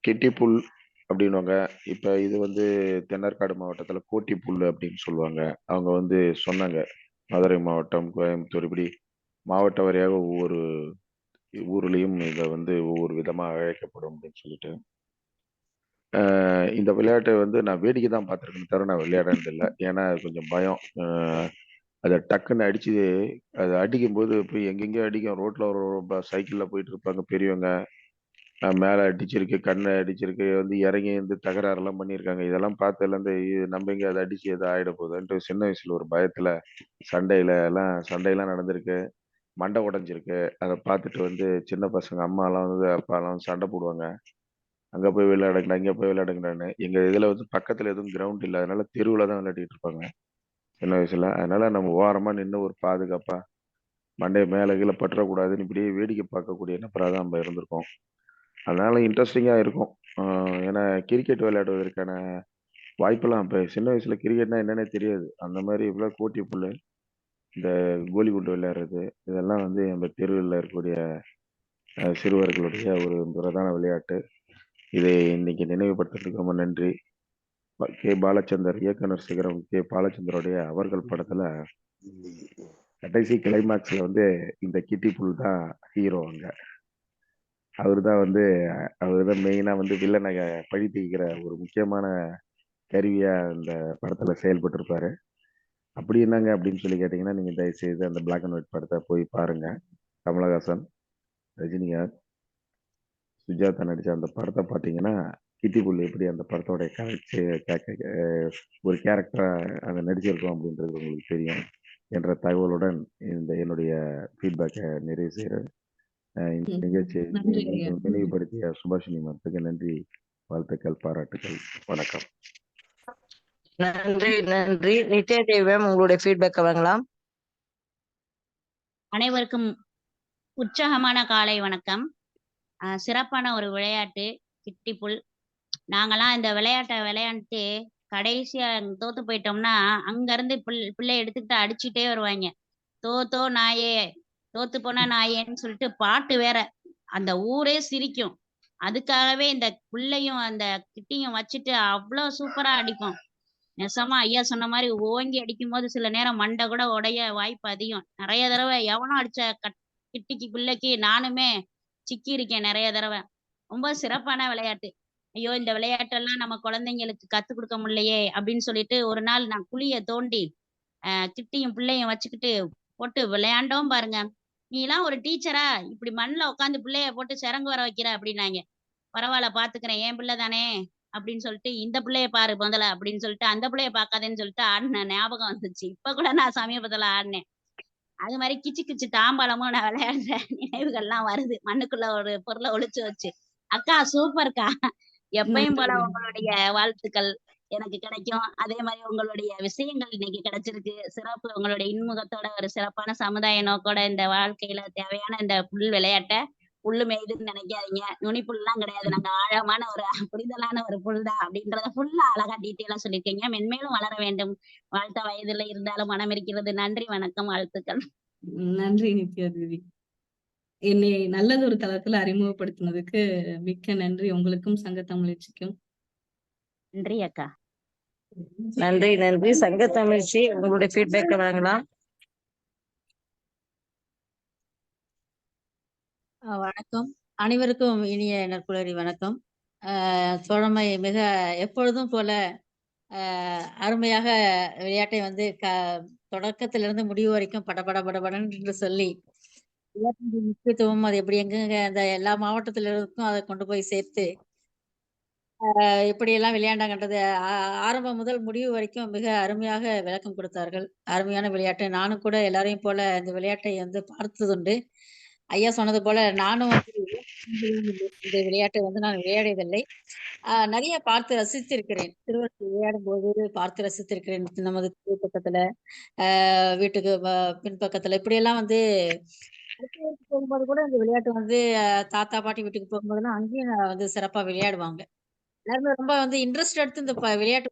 கெட்டிப்புல் அப்படின்னுவாங்க. இப்ப இது வந்து தென்னார்காடு மாவட்டத்துல கோட்டிப்புல் அப்படின்னு சொல்லுவாங்க. அவங்க வந்து சொன்னாங்க, மதுரை மாவட்டம், கோயம்புத்தூர், இப்படி மாவட்ட வாரியாக ஒவ்வொரு ஊர்லயும் இதை வந்து ஒவ்வொரு விதமா அழைக்கப்படும் அப்படின்னு சொல்லிட்டு. இந்த விளையாட்டை வந்து நான் வேடிக்கை தான் பார்த்துருக்கேன் தவிர நான் விளையாடுறது இல்லை. ஏன்னா அது கொஞ்சம் பயம். அதை டக்குன்னு அடிச்சு அதை அடிக்கும் போது போய் எங்கெங்கயோ அடிக்கும். ரோட்ல ஒரு சைக்கிள்ல போயிட்டு இருப்பாங்க பெரியவங்க, மேலே அடிச்சிருக்கு, கண்ணை அடிச்சிருக்கு, வந்து இறங்கி வந்து தகராறுலாம் பண்ணியிருக்காங்க. இதெல்லாம் பார்த்ததுலேருந்து நம்ம எங்கே அதை அடிச்சு எதை ஆயிட போகுதுன்ட்டு சின்ன வயசுல ஒரு பயத்துல சண்டையெல்லாம் நடந்திருக்கு. மண்டை உடைஞ்சிருக்கு. அதை பார்த்துட்டு வந்து சின்ன பசங்க அம்மாலாம் வந்து அப்பாலாம் வந்து சண்டை போடுவாங்க. அங்கே போய் விளையாடுங்கடா, இங்கே போய் விளையாடுங்கடான்னு. எங்கள் இதில் வந்து பக்கத்தில் எதுவும் கிரவுண்ட் இல்லை. அதனால தெருவில் தான் விளையாடிட்டு இருப்பாங்க சின்ன வயசுல. அதனால நம்ம ஓரமாக நின்று ஒரு பாதுகாப்பாக மண்டையை மேலே கீழே பற்றக்கூடாதுன்னு இப்படியே வேடிக்கை பார்க்கக்கூடிய நபராக தான் நம்ம இருந்திருக்கோம். அதனால இன்ட்ரெஸ்டிங்காக இருக்கும். ஏன்னா கிரிக்கெட் விளையாடுவதற்கான வாய்ப்பெல்லாம் இப்போ சின்ன வயசுல கிரிக்கெட்னா என்னன்னே தெரியாது. அந்த மாதிரி இவ்வளோ கோட்டி புல், இந்த கோலி குண்டு விளையாடுறது, இதெல்லாம் வந்து நம்ம தெருவில் இருக்கக்கூடிய சிறுவர்களுடைய ஒரு பிரதான விளையாட்டு. இதை இன்னைக்கு நினைவுபடுத்துறதுக்கு ரொம்ப நன்றி. கே பாலச்சந்தர், இயக்குனர் சிகரம் கே பாலச்சந்தருடைய அவர்கள் படத்துல கடைசி கிளைமாக்ஸ்ல வந்து இந்த கிட்டி புல் தான் ஹீரோ. அங்க அவர் தான் மெயினா வந்து வில்லனை பழி தீர்க்கிற ஒரு முக்கியமான கருவியா இந்த படத்துல செயல்பட்டு இருப்பாரு. அப்படி என்னங்க அப்படின்னு சொல்லி கேட்டீங்கன்னா, நீங்க தயவு செய்து அந்த பிளாக் அண்ட் ஒயிட் படத்தை போய் பாருங்க. கமலஹாசன், ரஜினிகாந்த், சுஜாதா நடிச்ச அந்த படத்தை பார்த்தீங்கன்னா, கிட்டி புல் எப்படி அந்த படத்தோட ஒரு கேரக்டரா அதை நடிச்சிருக்கோம் அப்படின்றது உங்களுக்கு தெரியும் என்ற தகவலுடன் இந்த என்னுடைய ஃபீட்பேக்கை நிறைவு செய்கிறேன். இந்த நிகழ்ச்சியை நினைவுபடுத்திய சுபாஷினி மேத்துக்கு நன்றி, வாழ்த்துக்கள், பாராட்டுக்கள், வணக்கம். நன்றி நன்றி. நித்யா தேவி மேம், உங்களுடைய ஃபீட்பேக்கை வழங்கலாம். அனைவருக்கும் உற்சாகமான காலை வணக்கம். சிறப்பான ஒரு விளையாட்டு கிட்டிப்புல். நாங்கெல்லாம் இந்த விளையாட்டை விளையாண்டுட்டு கடைசியா தோத்து போயிட்டோம்னா அங்க இருந்து பிள்ளை எடுத்துக்கிட்டு அடிச்சுட்டே வருவாங்க. தோத்தோ நாயே, தோத்து போனா நாயேன்னு சொல்லிட்டு பாட்டு வேற. அந்த ஊரே சிரிக்கும். அதுக்காகவே இந்த புள்ளையும் அந்த கிட்டியும் வச்சுட்டு அவ்வளோ சூப்பரா அடிப்போம். நெசமா ஐயா சொன்ன மாதிரி ஓங்கி அடிக்கும் போது சில நேரம் மண்டை கூட உடைய வாய்ப்பு அதிகம். நிறைய தடவை எவனும் அடிச்ச கிட்டிக்கு பிள்ளைக்கு நானுமே சிக்கி இருக்கேன் நிறைய தடவை. ரொம்ப சிறப்பான விளையாட்டு. ஐயோ, இந்த விளையாட்டெல்லாம் நம்ம குழந்தைங்களுக்கு கத்துக் கொடுக்க முடியலையே அப்படின்னு சொல்லிட்டு ஒரு நாள் நான் குழிய தோண்டி கிட்டியும் பிள்ளையும் வச்சுக்கிட்டு போட்டு விளையாண்டோம் பாருங்க. நீ எல்லாம் ஒரு டீச்சரா, இப்படி மண்ணில் உட்காந்து பிள்ளைய போட்டு சிறங்கு வர வைக்கிற அப்படின்னாங்க. பரவாயில்ல, பாத்துக்கிறேன், என் பிள்ளை தானே அப்படின்னு சொல்லிட்டு இந்த பிள்ளைய பாரு முதல்ல அப்படின்னு சொல்லிட்டு அந்த பிள்ளைய பார்க்காதேன்னு சொல்லிட்டு ஆடின ஞாபகம் வந்துச்சு. இப்ப கூட நான் சமீபத்துல ஆடினேன். அது மாதிரி கிச்சு கிச்சு தாம்பாளமும் நான் விளையாடுற நினைவுகள்லாம் வருது. மண்ணுக்குள்ள ஒரு பொருளை ஒளிச்சு வச்சு. அக்கா சூப்பர்க்கா. எப்பயும் போல உங்களுடைய வாழ்த்துக்கள் எனக்கு கிடைக்கும். அதே மாதிரி உங்களுடைய விஷயங்கள் இன்னைக்கு கிடைச்சிருக்கு. சிறப்பு. உங்களுடைய இன்முகத்தோட ஒரு சிறப்பான சமுதாய நோக்கோட இந்த வாழ்க்கையில தேவையான இந்த புல் விளையாட்டை புல்லு மேய்துன்னு நினைக்காதீங்க. நுனி புல்லாம் கிடையாது. நாங்க ஆழமான ஒரு புரிதலான ஒரு புல் தான் அப்படின்றத ஃபுல்லா அழகா டீட்டெயிலா சொல்லியிருக்கீங்க. மென்மேலும் வளர வேண்டும். வாழ்த்த வயதில்லை இருந்தாலும் மனம் இருக்கிறது. நன்றி, வணக்கம், வாழ்த்துக்கள். நன்றி நித்யா தேவி. என்னை நல்லதொரு தளத்துல அறிமுகப்படுத்தினதுக்கு மிக்க நன்றி உங்களுக்கும் சங்க தமிழச்சிக்கும். நன்றி அக்கா. நன்றி நன்றி. சங்க தமிழ்ச்சி உங்களுடைய ஃபீட்பேக் வழங்கலாம். வணக்கம். அனைவருக்கும் இனிய நற்புலரி வணக்கம். தோழமை மிக எப்பொழுதும் போல அருமையாக விளையாட்டை வந்து தொடக்கத்திலிருந்து முடிவு வரைக்கும் படபடன்னு என்று சொல்லி விளையாட்டின் முக்கியத்துவம் அது எப்படி எங்கெங்க அந்த எல்லா மாவட்டத்திலிருந்தும் அதை கொண்டு போய் சேர்த்து எப்படியெல்லாம் விளையாண்டாங்கன்றது ஆரம்பம் முதல் முடிவு வரைக்கும் மிக அருமையாக விளக்கம் கொடுத்தார்கள். அருமையான விளையாட்டு. நானும் கூட எல்லாரையும் போல இந்த விளையாட்டை வந்து பார்த்ததுண்டு. ஐயா சொன்னது போல நானும் வந்து இந்த விளையாட்டை வந்து நான் விளையாடியதில்லை. நிறைய பார்த்து ரசித்திருக்கிறேன். திருவள்ளூர் விளையாடும் போது பார்த்து ரசித்திருக்கிறேன். நமது பக்கத்துல வீட்டுக்கு பின்பக்கத்துல இப்படியெல்லாம் வந்து போகும்போது கூட இந்த விளையாட்டு வந்து தாத்தா பாட்டி வீட்டுக்கு போகும்போதெல்லாம் அங்கேயும் வந்து சிறப்பா விளையாடுவாங்க. எல்லாருமே ரொம்ப வந்து இன்ட்ரெஸ்ட் எடுத்து இந்த விளையாட்டு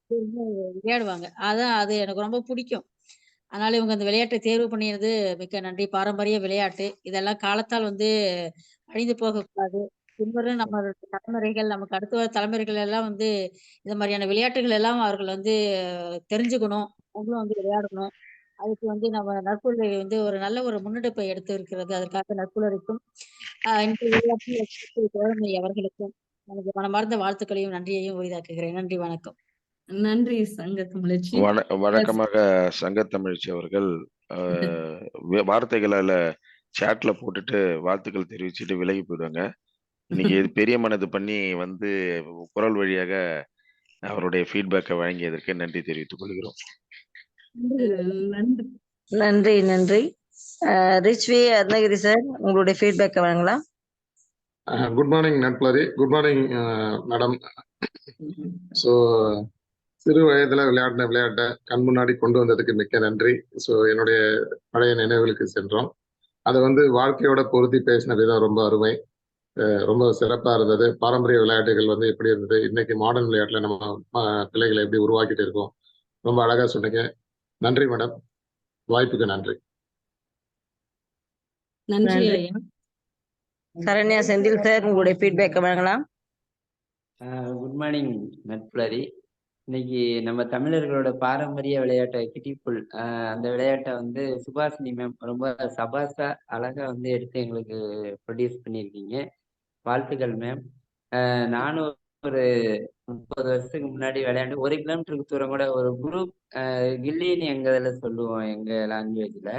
விளையாடுவாங்க. அதான் அது எனக்கு ரொம்ப பிடிக்கும். அதனால இவங்க அந்த விளையாட்டை தேர்வு பண்ணியது மிக்க நன்றி. பாரம்பரிய விளையாட்டு இதெல்லாம் காலத்தால் வந்து அழிந்து போகக்கூடாது. பின்வரும் நம்ம தலைமுறைகள் நமக்கு அடுத்த வர தலைமுறைகள் எல்லாம் வந்து இந்த மாதிரியான விளையாட்டுகள் எல்லாம் அவர்கள் வந்து தெரிஞ்சுக்கணும். அவங்களும் வந்து விளையாடணும். அதுக்கு வந்து நம்ம நற்புலரி வந்து ஒரு நல்ல ஒரு முன்னெடுப்பை எடுத்து இருக்கிறது. அதற்காக நற்புலரிக்கும் தோழமை அவர்களுக்கும் எனக்கு மனமார்ந்த வாழ்த்துக்களையும் நன்றியையும் உரிதாக்குகிறேன். நன்றி, வணக்கம். நன்றி சங்க தமிழச்சி. வழக்கமாக சங்க தமிழ்ச்சி அவர்கள் வார்த்தைகளால சாட்ல போட்டுட்டு வாழ்த்துக்கள் தெரிவிச்சுட்டு விலகி போயிடுவாங்க. இன்னைக்கு பெரிய மனது பண்ணி வந்து குரல் வழியாக அவருடைய ஃபீட்பேக்கை வழங்கியதற்கு நன்றி தெரிவித்துக் கொள்கிறோம். நன்றி நன்றி. ரிச்வி அருணகிரி சார் உங்களுடைய ஃபீட்பேக்கை வழங்கலாம். குட் மார்னிங் நட்புலரி. Good morning madam. ஸோ சிறு வயதுல விளையாடின விளையாட்டை கண் முன்னாடி கொண்டு வந்ததுக்கு மிக்க நன்றி. ஸோ என்னுடைய பழைய நினைவுகளுக்கு சென்றோம். அதை வந்து வாழ்க்கையோட பொருத்தி பேசின விதம் ரொம்ப அருமை, ரொம்ப சிறப்பா இருந்தது. பாரம்பரிய விளையாட்டுகள் வந்து எப்படி இருந்தது, இன்னைக்கு மாடர்ன் விளையாட்டுல நம்ம பிள்ளைகளை எப்படி உருவாக்கிட்டு இருக்கோம், ரொம்ப அழகா சொன்னீங்க. நன்றி மேடம், வாய்ப்புக்கு நன்றி. நன்றி ஐயா. சரண்யா செந்தில் சார் உங்களுடைய ஃபீட்பேக்கை வழங்கலாம். குட் மார்னிங் நட்புலரி. இன்னைக்கு நம்ம தமிழர்களோட பாரம்பரிய விளையாட்டை கிட்டிப்புல் அந்த விளையாட்டை வந்து சுபாஷினி மேம் ரொம்ப சபாஷா அழகா வந்து எடுத்து எங்களுக்கு ப்ரொடியூஸ் பண்ணியிருக்கீங்க. வாழ்த்துக்கள் மேம். நானும் ஒரு 30 வருஷத்துக்கு முன்னாடி விளையாண்டு 1 கிலோமீட்டருக்கு தூரம் கூட ஒரு குரூப் கில்லின்னு எங்க இதில் சொல்லுவோம் எங்க லாங்குவேஜ்ல.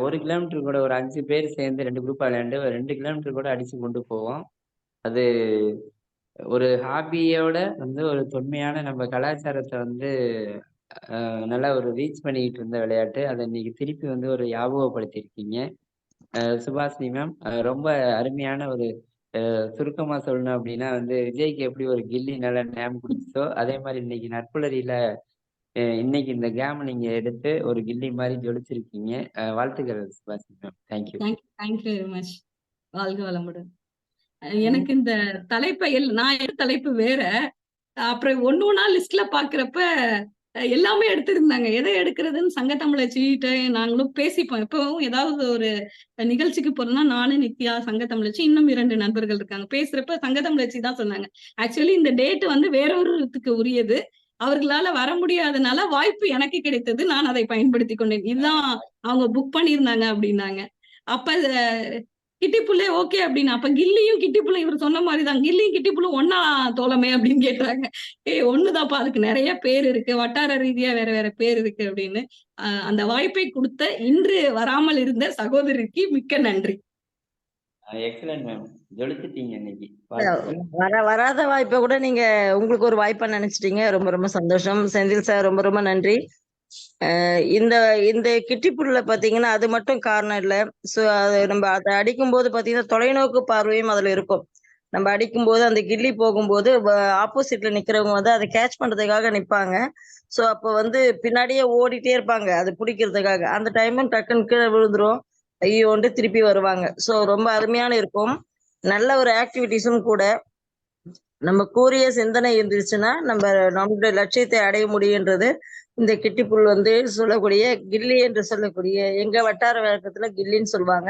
1 கிலோமீட்டர் கூட ஒரு 5 பேர் சேர்ந்து 2 குரூப் விளையாண்டு 2 கிலோமீட்டர் கூட அடிச்சு கொண்டு போவோம். அது ஒரு ஹாபியோட வந்து ஒரு தொன்மையான நம்ம கலாச்சாரத்தை வந்து நல்லா ஒரு ரீச் பண்ணிக்கிட்டு இருந்த விளையாட்டு. அதை இன்னைக்கு திருப்பி வந்து ஒரு ஞாபகப்படுத்தியிருக்கீங்க. சுபாஷினி மேம் ரொம்ப அருமையான ஒரு சுருக்கமா சொல்லணும் அப்படின்னா வந்து விஜய்க்கு எப்படி ஒரு கில்லி நல்லா நேம் குடிச்சோ அதே மாதிரி இன்னைக்கு நட்புலரியில இன்னைக்கு இந்த கேம் நீங்க எடுத்து ஒரு கில்லி மாதிரி ஜொலிச்சிருக்கீங்க. வாழ்த்துக்கள் Subhashini ma'am. Thank you. Thank you very much. வாழ்க வளமுடன். எனக்கு இந்த தலைப்பை நான் எடுத்த தலைப்பு வேற. அப்புறம் ஒண்ணா லிஸ்ட்ல பாக்குறப்ப எல்லாமே எடுத்திருந்தாங்க. எதை எடுக்கிறதுன்னு சங்க தமிழச்சிட்ட நாங்களும் பேசிப்போம். எப்பவும் ஏதாவது ஒரு நிகழ்ச்சிக்கு போறோம்னா நானும் நித்யா, சங்க தமிழச்சி, இன்னும் 2 நண்பர்கள் இருக்காங்க. பேசுறப்ப சங்க தமிழச்சி தான் சொன்னாங்க. ஆக்சுவலி இந்த டேட் வந்து வேறொருத்துக்கு உரியது. அவர்களால வர முடியாதனால வாய்ப்பு எனக்கு கிடைத்தது. நான் அதை பயன்படுத்தி கொண்டேன். இதுதான் அவங்க புக் பண்ணியிருந்தாங்க அப்படின்னாங்க. அப்ப கிட்டிப்புள்ளே ஓகே அப்படின்னு. அப்ப கில்லியும் கிட்டிப்புள்ளும் இவர் சொன்ன மாதிரிதான் கில்லியும் கிட்டிப்புள்ளும் ஒன்னா தோழமே அப்படின்னு கேட்டாங்க. ஒண்ணுதான்ப்பா, அதுக்கு நிறைய பேர் இருக்கு, வட்டார ரீதியா வேற வேற பேர் இருக்கு அப்படின்னு. அந்த வாய்ப்பை கொடுத்த இன்று வராமல் இருந்த சகோதரிக்கு மிக்க நன்றி. எக்ஸலன்ட் மேம், ஜொலிச்சிட்டீங்க இன்னைக்கு. வராத வாய்ப்பை கூட நீங்க உங்களுக்கு ஒரு வாய்ப்பா நினைச்சிட்டீங்க. ரொம்ப ரொம்ப சந்தோஷம். செந்தில் சார் ரொம்ப ரொம்ப நன்றி. இந்த இந்த கிட்டிப்புல்ல பாத்தீங்கன்னா அது மட்டும் காரணம் இல்லை. ஸோ அது நம்ம அதை அடிக்கும் போது பாத்தீங்கன்னா தொலைநோக்கு பார்வையும் அதுல இருக்கும். நம்ம அடிக்கும் போது அந்த கில்லி போகும்போது ஆப்போசிட்ல நிக்கிறவங்க வந்து அதை கேட்ச் பண்றதுக்காக நிப்பாங்க. ஸோ அப்போ வந்து பின்னாடியே ஓடிட்டே இருப்பாங்க அது பிடிக்கிறதுக்காக. அந்த டைமும் டக்குன்னு கீழே விழுந்துரும், ஐயோன்ட்டு திருப்பி வருவாங்க. ஸோ ரொம்ப அருமையான இருக்கும். நல்ல ஒரு ஆக்டிவிட்டிஸும் கூட. நம்ம கூறிய சிந்தனை இருந்துச்சுன்னா நம்மளுடைய லட்சியத்தை அடைய முடியுன்றது இந்த கிட்டிப்புல் வந்து சொல்லக்கூடிய கில்லி என்று சொல்லக்கூடிய எங்க வட்டார வழக்கத்துல கில்லின்னு சொல்லுவாங்க.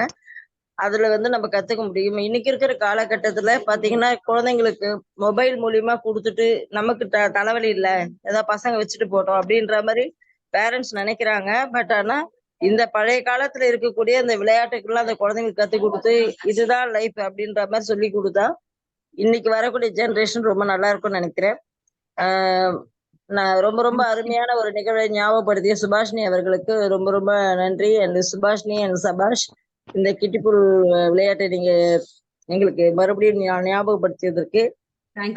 அதுல வந்து நம்ம கத்துக்க முடியும். இன்னைக்கு இருக்கிற காலகட்டத்துல பாத்தீங்கன்னா குழந்தைங்களுக்கு மொபைல் மூலியமா கொடுத்துட்டு நமக்கு தலைவலி இல்ல, ஏதாவது பசங்க வச்சுட்டு போட்டோம் அப்படின்ற மாதிரி பேரண்ட்ஸ் நினைக்கிறாங்க. பட் ஆனா இந்த பழைய காலத்துல இருக்கக்கூடிய இந்த விளையாட்டுக்கெல்லாம் அந்த குழந்தைங்களுக்கு கத்து கொடுத்து இதுதான் லைஃப் அப்படின்ற மாதிரி சொல்லி கொடுத்தா இன்னைக்கு வரக்கூடிய ஜெனரேஷன் ரொம்ப நல்லா இருக்கும்னு நினைக்கிறேன். நான் ரொம்ப ரொம்ப அருமையான ஒரு நிகழ்வை ஞாபகப்படுத்திய சுபாஷினி அவர்களுக்கு ரொம்ப ரொம்ப நன்றி. அண்ட் சுபாஷினி அண்ட் சபாஷ், இந்த கிட்டிப்புல் விளையாட்டை நீங்க எங்களுக்கு மறுபடியும் ஞாபகப்படுத்தியதற்கு.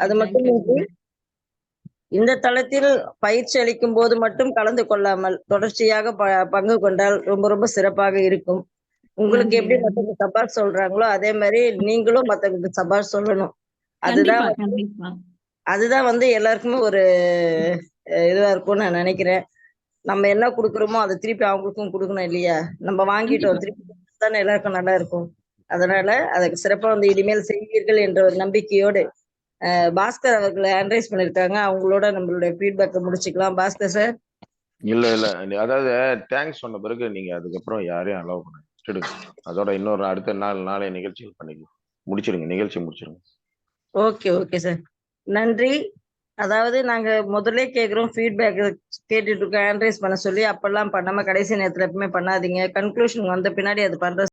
அது மட்டும் இன்றி இந்த தளத்தில் பயிற்சி அளிக்கும் போது மட்டும் கலந்து கொள்ளாமல் தொடர்ச்சியாக பங்கு கொண்டால் ரொம்ப ரொம்ப சிறப்பாக இருக்கும். உங்களுக்கு எப்படி மத்தவங்க சபாஷ் சொல்றாங்களோ அதே மாதிரி நீங்களும் மத்தவங்களுக்கு சபாஷ் சொல்லணும். அதுதான் வந்து எல்லாருக்குமே ஒரு இதுவா இருக்கும்னு நான் நினைக்கிறேன். நம்ம என்ன கொடுக்குறோமோ அதை திருப்பி அவங்களுக்கும் கொடுக்கணும் இல்லையா? நம்ம வாங்கிட்டோம் திருப்பி தானே எல்லாருக்கும் நல்லா இருக்கும். அதனால அதுக்கு சிறப்பா வந்து இனிமேல் செய்வீர்கள் என்ற ஒரு நம்பிக்கையோடு பாஸ்கர் அவர்களை ஹேண்ட்ரைஸ் பண்ணிருக்காங்க. அவங்களோட நம்மளுடைய ஃபீட்பேக்கை முடிச்சுக்கலாம். பாஸ்கர் சார். இல்ல அதாவது தேங்க்ஸ் சொன்ன பிறகு நீங்க அதுக்கப்புறம் யாரையும் அலோவ் பண்ண விட்டுடுங்க. அதோட இன்னொரு அடுத்த நாளை நிகழ்ச்சிகள் பண்ணிக்கலாம். நிகழ்ச்சி முடிச்சிருங்க. ஓகே சார், நன்றி. அதாவது நாங்க முதல்ல கேட்குறோம், ஃபீட்பேக் கேட்டுட்டு இருக்கோம், ஹேண்ட்ரைஸ் பண்ண சொல்லி. அப்பெல்லாம் பண்ணாம கடைசி நேரத்துல எப்பவுமே பண்ணாதீங்க. கன்க்ளூஷன் வந்த பின்னாடி அது பண்ற